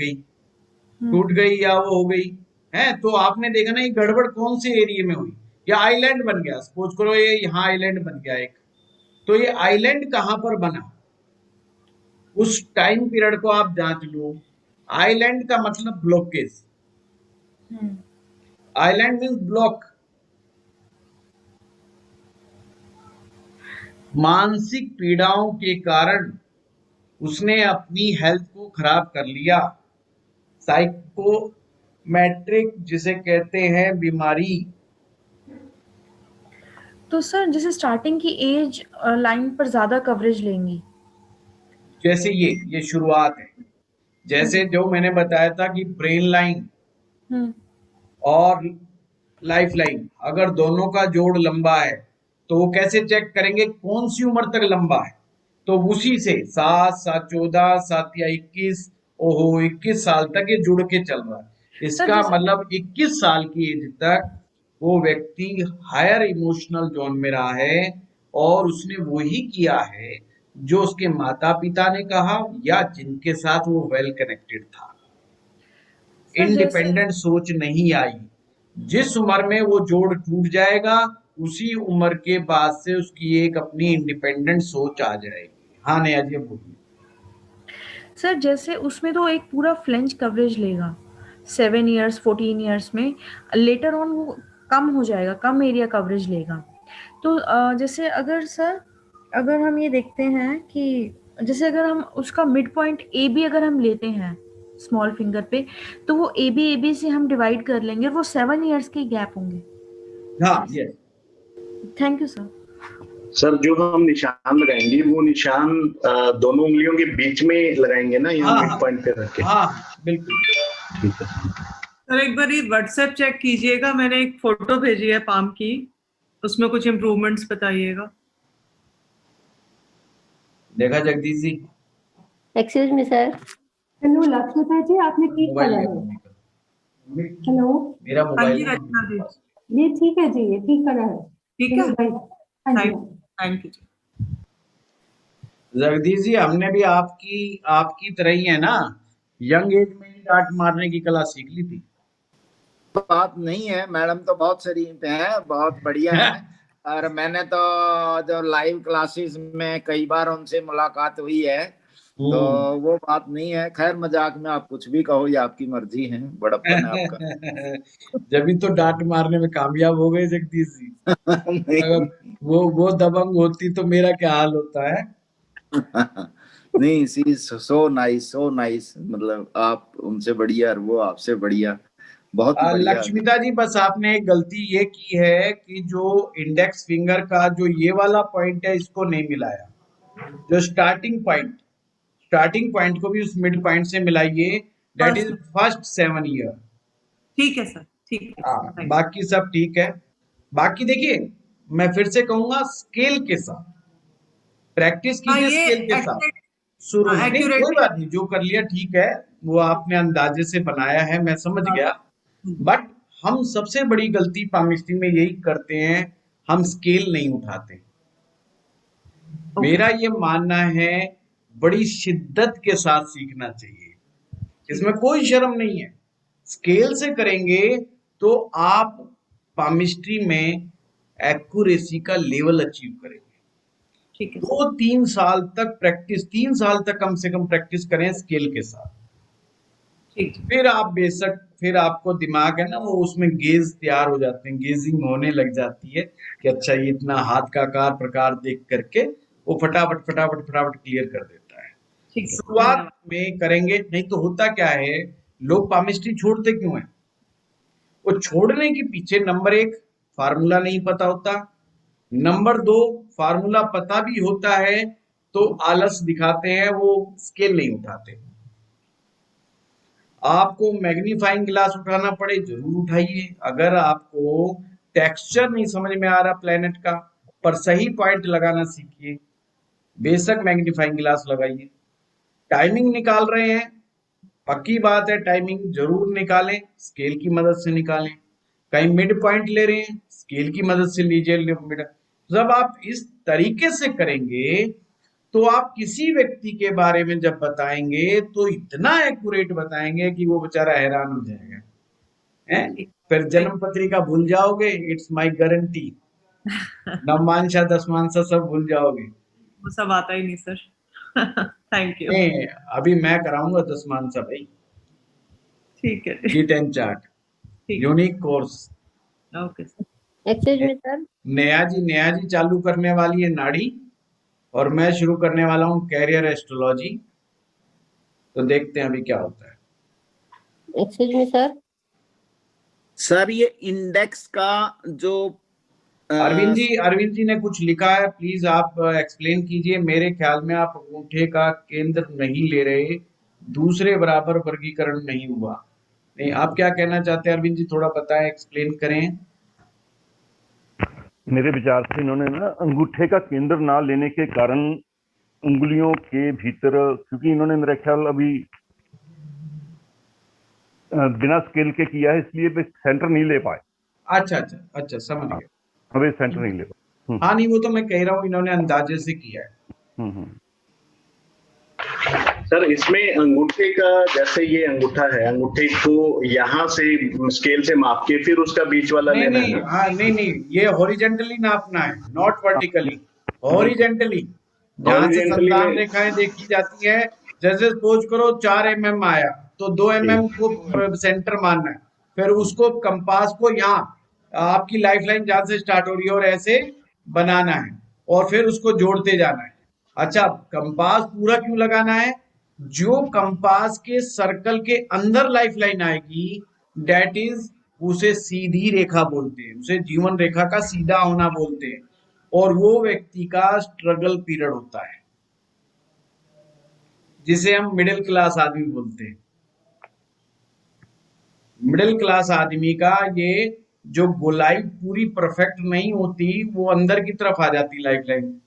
गई या वो हो गई है, तो आपने देखा ना ये गड़बड़ कौन से एरिया में हुई। या आइलैंड बन गया, सपोज करो ये यहाँ आइलैंड बन गया एक, तो ये आइलैंड कहाँ पर बना, उस टाइम पीरियड को आप जांच लो। आइलैंड का मतलब ब्लॉकेज, आइलैंड मीन्स ब्लॉक। मानसिक पीड़ाओं के कारण उसने अपनी हेल्थ को खराब कर लिया। साइकोमेट्रिक जिसे कहते हैं बीमारी। तो सर जैसे स्टार्टिंग की एज लाइन पर ज्यादा कवरेज लेंगी, जैसे ये शुरुआत है, जैसे जो मैंने बताया था कि ब्रेन लाइन और लाइफ लाइन, अगर दोनों का जोड़ लंबा है तो वो कैसे चेक करेंगे कौन सी उम्र तक लंबा है, तो उसी से 7, 7, 14, 7 या 21, ओहो 21 साल तक ये जुड़ के चल रहा है। इसका मतलब 21 साल की एज तक वो व्यक्ति हायर इमोशनल जोन में रहा है और उसने वही किया है जो उसके माता पिता ने कहा या जिनके साथ वो वेल कनेक्टेड था। इंडिपेंडेंट सोच नहीं आई। जिस उम्र में वो जोड़ टूट जाएगा उसी उम्र के बाद से उसकी एक अपनी इंडिपेंडेंट सोच आ जाएगी। हाँ नया जी बोलिए। सर जैसे उसमें तो एक पूरा फ्लेंज कवरेज लेगा 7 इयर्स 14 इयर्स में, लेटर ऑन वो कम हो जाएगा, कम एरिया कवरेज लेगा। तो जैसे अगर हम ये देखते हैं कि जैसे अगर हम उसका मिड पॉइंट ए बी अगर हम लेते हैं स्मॉल फिंगर पे, तो वो ए बी से हम डिवाइड कर लेंगे और वो 7 इयर्स के गैप होंगे। हाँ yes. Thank you sir. Sir जो हम निशान लगाएंगे वो निशान दोनों उंगलियों के बीच में लगाएंगे ना, यहाँ मिड पॉइंट पे रख के? हाँ बिल्कुल ठीक है सर। एक बार व्हाट्सएप चेक कीजिएगा, मैंने एक फोटो भेजी है पाम की, उसमें कुछ इम्प्रूवमेंट्स बताइएगा। देखा Jagdish ji? Excuse me sir. Hello Lakshmita ji, आपने ठीक करा है। हेलो मेरा मोबाइल ये ठीक है जी, ये ठीक करा है। ठीक है, थैंक यू। जगदीश जी हमने भी आपकी तरह ही है ना, यंग एज में ही डांट मारने की कला सीख ली थी। बात नहीं है, मैडम तो बहुत शरीफ है, बहुत बढ़िया है। और मैंने तो जो लाइव क्लासेस में कई बार उनसे मुलाकात हुई है, तो वो बात नहीं है। खैर मजाक में आप कुछ भी कहो, ये आपकी मर्जी है, बड़प्पन है आपका। जब भी तो डांट मारने में कामयाब हो गए जगदीश जी। अगर वो दबंग होती तो मेरा क्या हाल होता है। नहीं सी सो नाइस, मतलब आप उनसे बढ़िया और वो आपसे बढ़िया, बहुत बढ़िया। लक्ष्मीता जी बस आपने एक गलती ये की है कि जो इंडेक्स फिंगर का जो ये वाला पॉइंट है इसको नहीं मिलाया। जो स्टार्टिंग पॉइंट को भी उस मिड पॉइंट से मिलाइए, दैट इज फर्स्ट 7 ईयर। ठीक है सर, ठीक है। हाँ बाकी सब ठीक है। बाकी देखिए मैं फिर से कहूंगा स्केल के साथ प्रैक्टिस कीजिए, स्केल के साथ शुरू नहीं, कोई बात नहीं, जो कर लिया ठीक है, वो आपने अंदाजे से बनाया है, मैं समझ गया। बट हम सबसे बड़ी गलती पामिस्ट्री में यही करते हैं, हम स्केल नहीं उठाते। मेरा ये मानना है बड़ी शिद्दत के साथ सीखना चाहिए, इसमें कोई शर्म नहीं है। स्केल से करेंगे तो आप पामिस्ट्री में एक्यूरेसी का लेवल अचीव करेंगे। 2-3 साल तक प्रैक्टिस, 3 साल तक कम से कम प्रैक्टिस करें स्केल के साथ। फिर आप बेशक, फिर आपको दिमाग है ना वो उसमें गेज तैयार हो जाते हैं, गेजिंग होने लग जाती है कि अच्छा ये इतना हाथ का आकार प्रकार देख करके वो फटाफट क्लियर कर देता है। शुरुआत में करेंगे, नहीं तो होता क्या है लोग पामिस्ट्री छोड़ते क्यों है? वो छोड़ने के पीछे नंबर 1 फार्मूला नहीं पता होता, नंबर 2 फार्मूला पता भी होता है तो आलस दिखाते हैं, वो स्केल नहीं उठाते। आपको मैग्नीफाइंग ग्लास उठाना पड़े जरूर उठाइए। अगर आपको टेक्सचर नहीं समझ में आ रहा प्लेनेट का, पर सही पॉइंट लगाना सीखिए, बेशक मैग्नीफाइंग ग्लास लगाइए। टाइमिंग निकाल रहे हैं, पक्की बात है टाइमिंग जरूर निकालें, स्केल की मदद से निकालें। कहीं मिड पॉइंट ले रहे हैं, स्केल की मदद से लीजिए मिड। जब आप इस तरीके से करेंगे तो आप किसी व्यक्ति के बारे में जब बताएंगे तो इतना एक्यूरेट बताएंगे कि वो बेचारा हैरान हो जाएगा, हैं? फिर जन्म पत्रिका भूल जाओगे, इट्स माय गारंटी। नवमांशा दसमांशा सब भूल जाओगे। वो सब आता ही नहीं सर। Thank you. नहीं, अभी मैं कराऊंगा दसमांशा भाई, ठीक है। Sheet and chart, unique course. Okay sir. Excuse me sir, Neha ji चालू करने वाली है नाड़ी, और मैं शुरू करने वाला हूँ कैरियर एस्ट्रोलॉजी। तो देखते हैं अभी क्या होता है। एक्सक्यूज मी सर ये इंडेक्स का जो अरविंद जी ने कुछ लिखा है, प्लीज आप एक्सप्लेन कीजिए। मेरे ख्याल में आप अंगूठे का केंद्र नहीं ले रहे, दूसरे बराबर वर्गीकरण नहीं हुआ। नहीं, आप क्या कहना चाहते हैं अरविंद जी, थोड़ा बताएं, एक्सप्लेन करें। मेरे विचार से इन्होंने ना अंगूठे का केंद्र ना लेने के कारण उंगलियों के भीतर, क्योंकि इन्होंने मेरा ख्याल अभी बिना स्केल के किया है, इसलिए वे सेंटर नहीं ले पाए। अच्छा समझ गया। वे सेंटर नहीं ले पाए। हाँ नहीं, वो तो मैं कह रहा हूँ इन्होंने अंदाजे से किया है। सर इसमें अंगूठे का, जैसे ये अंगूठा है, अंगूठे को यहाँ से स्केल से माप के फिर उसका बीच वाला लेना है। हाँ नहीं, ये हॉरिजेंटली नापना है, नॉट वर्टिकली, हॉरिजेंटली। जहाँ से संतान रेखाएं देखी जाती है, जैसे सपोज करो 4 mm आया तो 2 mm को सेंटर मानना है, फिर उसको कंपास को यहाँ आपकी लाइफ लाइन जहाँ से स्टार्ट हो रही है और ऐसे बनाना है, और फिर उसको जोड़ते जाना है। अच्छा, कंपास पूरा क्यों लगाना है? जो कंपास के सर्कल के अंदर लाइफ लाइन आएगी, डेट इज, उसे सीधी रेखा बोलते हैं, उसे जीवन रेखा का सीधा होना बोलते हैं, और वो व्यक्ति का स्ट्रगल पीरियड होता है, जिसे हम मिडिल क्लास आदमी बोलते हैं। मिडिल क्लास आदमी का ये जो गोलाई पूरी परफेक्ट नहीं होती, वो अंदर की तरफ आ जाती लाइफ लाइन,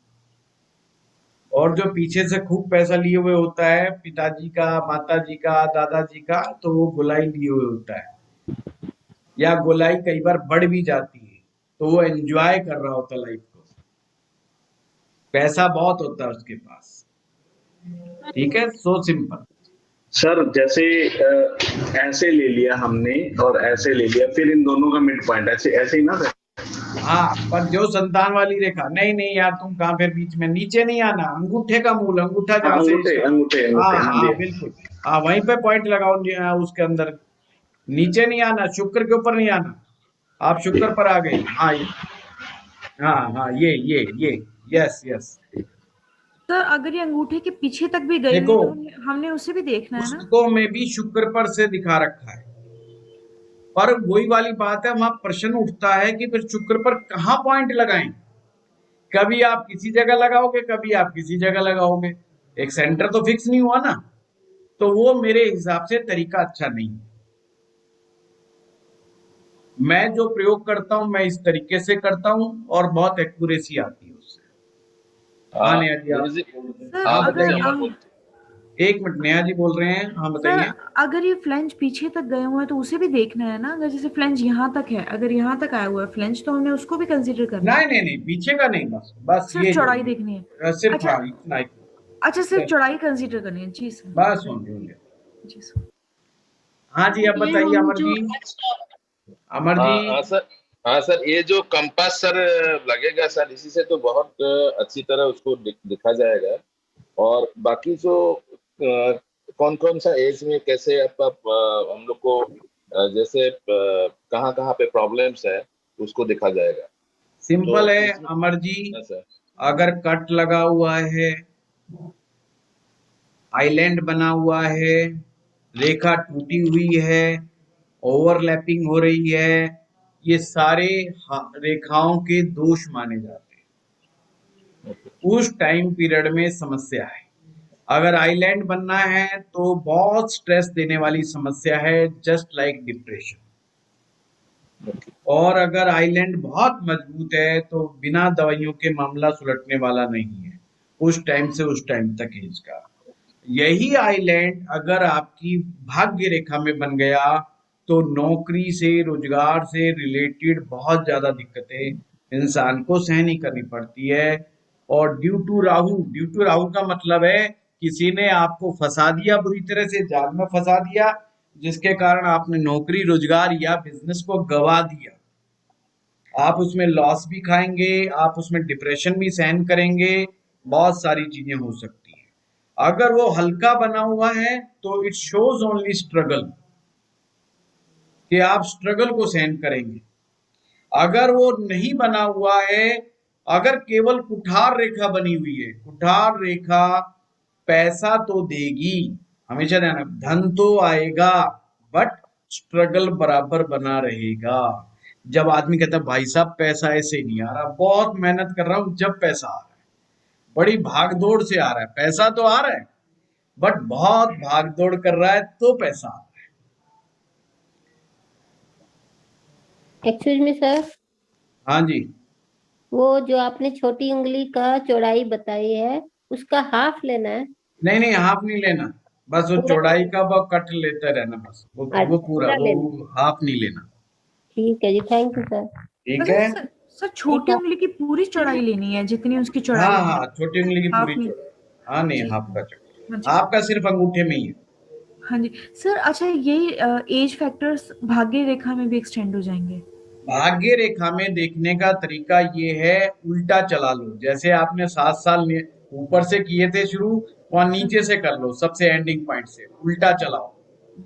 और जो पीछे से खूब पैसा लिए हुए होता है, पिताजी का, माताजी का, दादाजी का, तो वो गोलाई लिए हुए होता है, या गोलाई कई बार बढ़ भी जाती है, तो वो एंजॉय कर रहा होता है लाइफ को, पैसा बहुत होता है उसके पास। ठीक है, सो सिंपल। सर जैसे ऐसे ले लिया हमने और ऐसे ले लिया, फिर इन दोनों का मिड पॉइंट ऐसे ही ना सर? हाँ, पर जो संतान वाली रेखा, नहीं यार, तुम कहाँ, फिर बीच में नीचे नहीं आना, अंगूठे का मूल, अंगूठा जहाँ से, अंगूठे हाँ बिल्कुल, हाँ वहीं पे पॉइंट लगाओ, उसके अंदर नीचे नहीं आना, शुक्र के ऊपर नहीं आना। आप शुक्र पर आ गए, हाँ ये यस। सर अगर ये अंगूठे के पीछे तक भी गए देखो, तो हमने उसे भी देखना है ना। पुस्तकों में भी शुक्र पर से दिखा रखा है, पर वही वाली बात है, वहां प्रश्न उठता है कि फिर शुक्र पर कहाँ पॉइंट लगाएं। कभी आप किसी जगह लगाओगे, कभी आप किसी जगह लगाओगे, एक सेंटर तो फिक्स नहीं हुआ ना, तो वो मेरे हिसाब से तरीका अच्छा नहीं। मैं जो प्रयोग करता हूं, मैं इस तरीके से करता हूं, और बहुत एक्यूरेसी आती है उससे। हाँ नेहा जी, आप बताइए। एक मिनट, नेहा जी बोल रहे हैं, हाँ बताइए। अगर ये फ्लेंज पीछे तक गए हुए हैं तो उसे भी देखना है ना। अगर जैसे फ्लेंज यहाँ तक है, अगर यहाँ तक आया हुआ है फ्लेंज, तो हमने उसको भी कंसीडर करना है। नहीं, पीछे का नहीं, बस सिर्फ ये चौड़ाई देखनी है। सिर्फ अच्छा, इतना ही। अच्छा, सिर्फ चौड़ाई कंसीडर करनी है। जी सर, बस जी सर। हाँ जी, अब बताइए अमर जी। हाँ सर, ये जो कंपास सर लगेगा सर, इसी से तो बहुत अच्छी तरह उसको दिखा जाएगा। और बाकी जो कौन सा एज में कैसे हम लोग को जैसे कहाँ पे प्रॉब्लम्स है उसको देखा जाएगा। सिंपल है अमर जी, अगर कट लगा हुआ है, आइलैंड बना हुआ है, रेखा टूटी हुई है, ओवरलैपिंग हो रही है, ये सारे रेखाओं के दोष माने जाते हैं। उस टाइम पीरियड में समस्या है। अगर आइलैंड बनना है तो बहुत स्ट्रेस देने वाली समस्या है, जस्ट लाइक डिप्रेशन। और अगर आइलैंड बहुत मजबूत है तो बिना दवाइयों के मामला सुलटने वाला नहीं है, उस टाइम से उस टाइम तक एज का। यही आइलैंड अगर आपकी भाग्य रेखा में बन गया तो नौकरी से, रोजगार से रिलेटेड बहुत ज्यादा दिक्कतें इंसान को सहनी करनी पड़ती है। और ड्यू टू राहु का मतलब है किसी ने आपको फंसा दिया, बुरी तरह से जाल में फंसा दिया, जिसके कारण आपने नौकरी, रोजगार या बिजनेस को गवा दिया। आप उसमें लॉस भी खाएंगे, आप उसमें डिप्रेशन भी सहन करेंगे, बहुत सारी चीजें हो सकती हैं। अगर वो हल्का बना हुआ है तो इट शोज ओनली स्ट्रगल, कि आप स्ट्रगल को सहन करेंगे। अगर वो नहीं बना हुआ है, अगर केवल कुठार रेखा बनी हुई है, कुठार रेखा पैसा तो देगी, हमेशा ध्यान रखना, धन तो आएगा बट स्ट्रगल बराबर बना रहेगा। जब आदमी कहता है भाई साहब पैसा ऐसे नहीं आ रहा, बहुत मेहनत कर रहा हूं, जब पैसा आ रहा है, बड़ी भाग दौड़ से आ रहा है, पैसा तो आ रहा है बट बहुत भाग दौड़ कर रहा है तो पैसा आ रहा एक्सक्यूज मी सर, है। हाँ जी, वो जो आपने छोटी उंगली का चौड़ाई बताई है उसका हाफ लेना है? नहीं हाफ नहीं लेना, बस वो पूरा चौड़ाई का वो कट लेते रहना, बस वो अच्छा, पूरा, पूरा लेना। वो हाफ नहीं लेना। ठीक है जी, थैंक यू सर। ठीक अच्छा है, सर, छोटी उंगली की पूरी चौड़ाई लेनी है जितनी उसकी हाँ चौड़ाई है, हाँ, छोटी उंगली की हाफ पूरी नहीं। चौड़ाई, हाँ नहीं जी हाफ का हाँ चौड़ाई, जी हाफ का सिर्फ अंगूठे में ही है। हाँ जी सर। अच्छा, यही एज फैक्टर्स भाग्य रेखा में भी एक्सटेंड हो जाएंगे? भाग्य रेखा में देखने का तरीका ये है, उल्टा चला लो, जैसे आपने 7 साल ऊपर से किए थे शुरू, और नीचे से कर लो, सबसे एंडिंग पॉइंट से उल्टा चलाओ।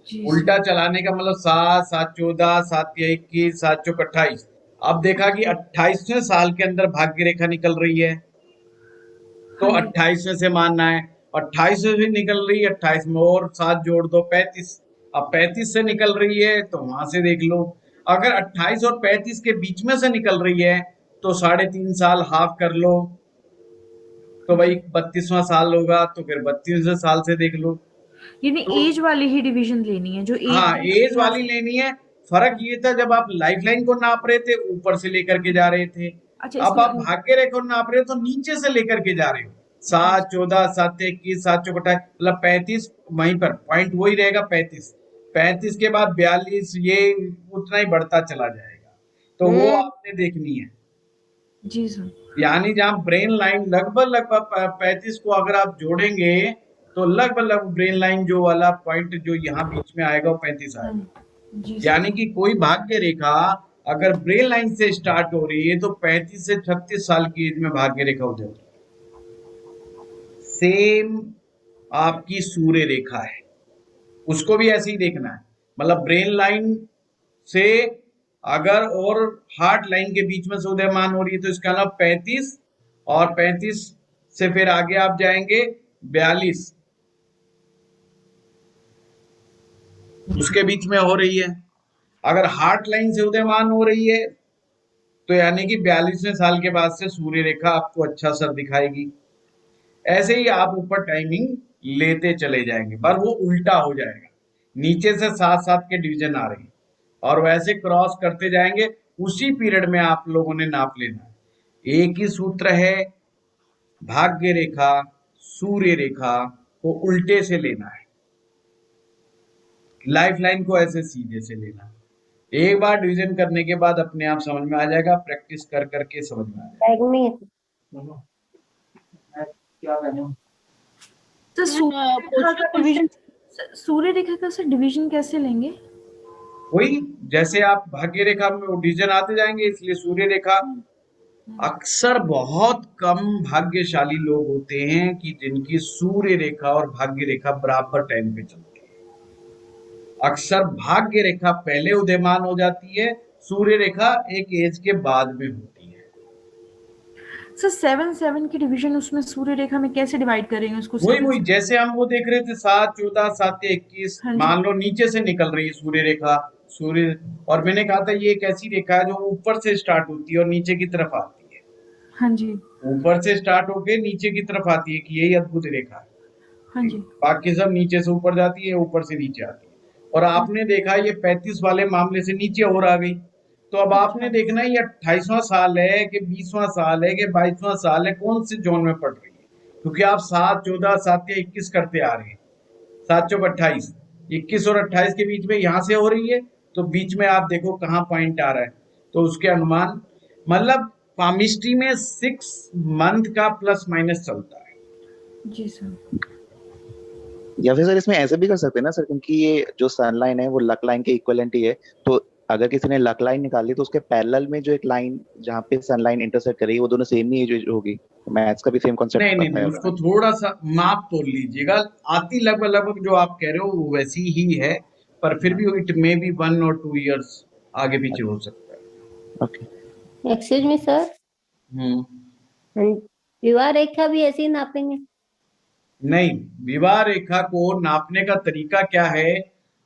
जी उल्टा चलाने का मतलब 7, 7 14, 7 21, 7 चौक 28। अब देखा कि 28वें साल के अंदर भाग्य रेखा निकल रही है, तो हाँ जी 28वें से मानना है, 28 से भी निकल रही है, 28 में और 7 जोड़ दो, 35। अब 35 से निकल रही है तो वहां से देख लो। अगर 28 और 35 के बीच में से निकल रही है तो 3.5 साल हाफ कर लो, तो भाई 32वां साल होगा, तो फिर 32वें साल से देख लो। यानी तो एज वाली ही डिवीजन लेनी है जो हाँ, एज एज वाली लेनी है। फर्क ये था, जब आप लाइफ लाइन को नाप रहे थे ऊपर से लेकर के जा रहे थे, अच्छा अब आप इसमें भाग्य रेखा को नाप रहे हो तो नीचे से लेकर के जा रहे हो। जी 7 14, 7 21, 7 चौक 28, मतलब 35, वहीं पर पॉइंट वही रहेगा 35। 35 के बाद 42, ये उतना ही बढ़ता चला जाएगा, तो वो आपने देखनी है। जी सर। यानी जहाँ ब्रेन लाइन लगभग 35 को अगर आप जोड़ेंगे तो लगभग ब्रेन लाइन जो वाला पॉइंट जो यहाँ बीच में आएगा वो 35 आएगा। जी सर। यानी कि कोई भाग्य रेखा अगर ब्रेन लाइन से स्टार्ट हो रही है तो 35 से 36 साल की एज में भाग्य रेखा हो जाती है। सेम आपकी सूर्य रेखा है, उसको भी ऐसे ही देखना है, मतलब ब्रेन लाइन से अगर और हार्ट लाइन के बीच में से उदयमान हो रही है तो इसका नाम 35, और 35 से फिर आगे आप जाएंगे 42, उसके बीच में हो रही है। अगर हार्ट लाइन से उदयमान हो रही है तो यानी कि 42वें साल के बाद से सूर्य रेखा आपको अच्छा असर दिखाएगी। ऐसे ही आप ऊपर टाइमिंग लेते चले जाएंगे, पर वो उल्टा हो जाएगा, नीचे से 7-7 के डिवीजन आ रहे हैं और वैसे क्रॉस करते जाएंगे, उसी पीरियड में आप लोगों ने नाप लेना है। एक ही सूत्र है, भाग्य रेखा सूर्य रेखा को उल्टे से लेना है, लाइफ लाइन को ऐसे सीधे से लेना है। एक बार डिवीजन करने के बाद अपने आप समझ में आ जाएगा, प्रैक्टिस कर करके समझ में आ जाएगा। तो सूर्य रेखा का सर डिवीजन कैसे लेंगे? वही जैसे आप भाग्य रेखा में डिवीजन आते जाएंगे, इसलिए सूर्य रेखा। अक्सर बहुत कम भाग्यशाली लोग होते हैं कि जिनकी सूर्य रेखा और भाग्य रेखा बराबर टाइम पे चलती है। अक्सर भाग्य रेखा पहले उदयमान हो जाती है, सूर्य रेखा एक एज के बाद में होती है। सर 7 की डिवीजन उसमें सूर्य रेखा में कैसे डिवाइड करेंगे उसको? वही जैसे हम वो देख रहे थे 7 14, 7 21, मान लो नीचे से निकल रही है सूर्य रेखा, सूर्य, और मैंने कहा था ये एक ऐसी रेखा है जो ऊपर से स्टार्ट होती है और नीचे की तरफ आती है। हाँ जी, ऊपर से स्टार्ट होके नीचे की तरफ आती है, कि यही अद्भुत रेखा है। हाँ जी, बाकी सब नीचे से ऊपर जाती है, ऊपर से नीचे आती है। और आपने देखा ये 35 वाले मामले से नीचे और आ गई, तो अब आपने देखना ये 28वां साल है कि 20वां साल है कि 22वां साल है, कौन से जोन में पड़ रही है। क्योंकि आप 7, 14, 7 या 21 करते आ रहे हैं। 7 चौक 28, 21 और 28 के बीच में यहाँ से हो रही है, तो बीच में आप देखो कहाँ पॉइंट आ रहा है, तो उसके अनुमान मतलब पामिस्ट्री में 6 मंथ का प्लस माइनस चलता है। जी सर। या फिर सर इसमें ऐसे भी कर सकते हैं ना सर, क्योंकि ये जो सन लाइन है वो लक लाइन के इक्विवेलेंट ही है, तो अगर किसी ने लक लाइन निकाली तो उसके पैरेलल में जो एक लाइन जहाँ पे सन लाइन इंटरसेक्ट करेगी वो दोनों सेम ही होगी। मैथ्स का भी सेम कॉन्सेप्ट नहीं, उसको थोड़ा सा माप तोड़ लीजिएगा। आती लगभग जो आप कह रहे हो वो वैसी ही है, पर फिर भी इट मे बी 1 और 2 इयर्स आगे पीछे हो सकता है। ओके। एक्सक्यूज मी सर, विवाह रेखा भी ऐसे ही नापेंगे? नहीं, विवाह रेखा को नापने का तरीका क्या है,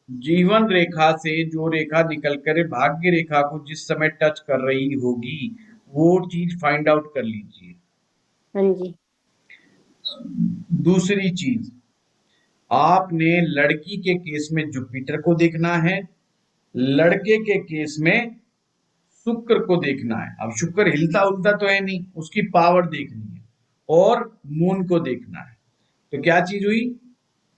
जीवन रेखा से जो रेखा निकल कर भाग्य रेखा को जिस समय टच कर रही होगी वो चीज फाइंड आउट कर लीजिए। हाँ जी। दूसरी चीज, आपने लड़की के केस में जुपिटर को देखना है, लड़के के केस में शुक्र को देखना है। अब शुक्र हिलता उलता तो है नहीं, उसकी पावर देखनी है, और मून को देखना है। तो क्या चीज हुई,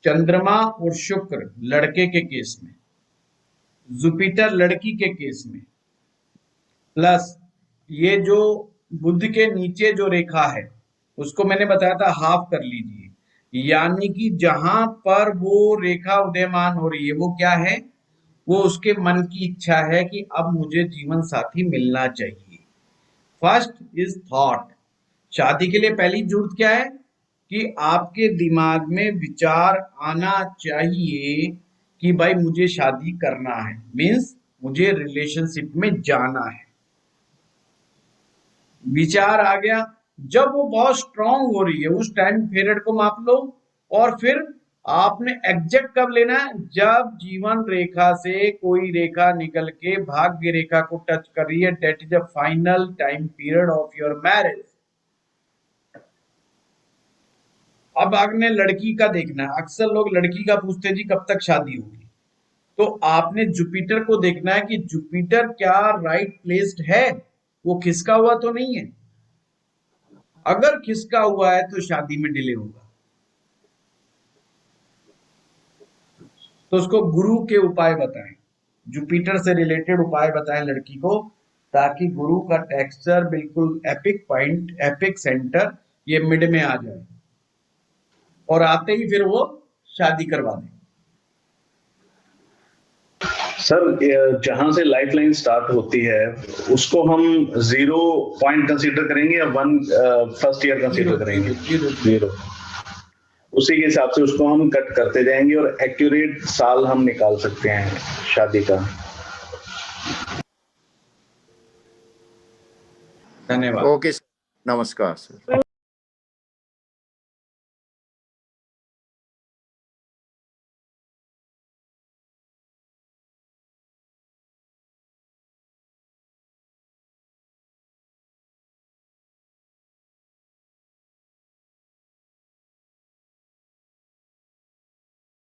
चंद्रमा और शुक्र लड़के के केस में, जुपिटर लड़की के केस में, प्लस ये जो बुध के नीचे जो रेखा है उसको मैंने बताया था हाफ कर लीजिए, यानी कि जहां पर वो रेखा उदयमान हो रही है वो क्या है, वो उसके मन की इच्छा है कि अब मुझे जीवन साथी मिलना चाहिए। First is thought. शादी के लिए पहली जरूरत क्या है कि आपके दिमाग में विचार आना चाहिए कि भाई मुझे शादी करना है, मीन्स मुझे रिलेशनशिप में जाना है। विचार आ गया, जब वो बहुत स्ट्रांग हो रही है उस टाइम पीरियड को माप लो, और फिर आपने एग्जैक्ट कब लेना है, जब जीवन रेखा से कोई रेखा निकल के भाग्य रेखा को टच कर रही है, that is a final time period of your marriage. अब आपने लड़की का देखना है, अक्सर लोग लड़की का पूछते जी कब तक शादी होगी, तो आपने जुपिटर को देखना है कि जुपिटर क्या राइट प्लेस्ड है, वो खिसका हुआ तो नहीं है। अगर खिसका हुआ है तो शादी में डिले होगा। तो उसको गुरु के उपाय बताएं, जुपिटर से रिलेटेड उपाय बताएं लड़की को, ताकि गुरु का टेक्सचर बिल्कुल एपिक पॉइंट, एपिक सेंटर ये मिड में आ जाए, और आते ही फिर वो शादी करवा दें। सर जहां से लाइफ लाइन स्टार्ट होती है उसको हम 0 पॉइंट कंसीडर करेंगे या 1 फर्स्ट ईयर कंसीडर करेंगे? 0। उसी के हिसाब से उसको हम कट करते जाएंगे और एक्यूरेट साल हम निकाल सकते हैं शादी का। धन्यवाद। ओके, नमस्कार सर।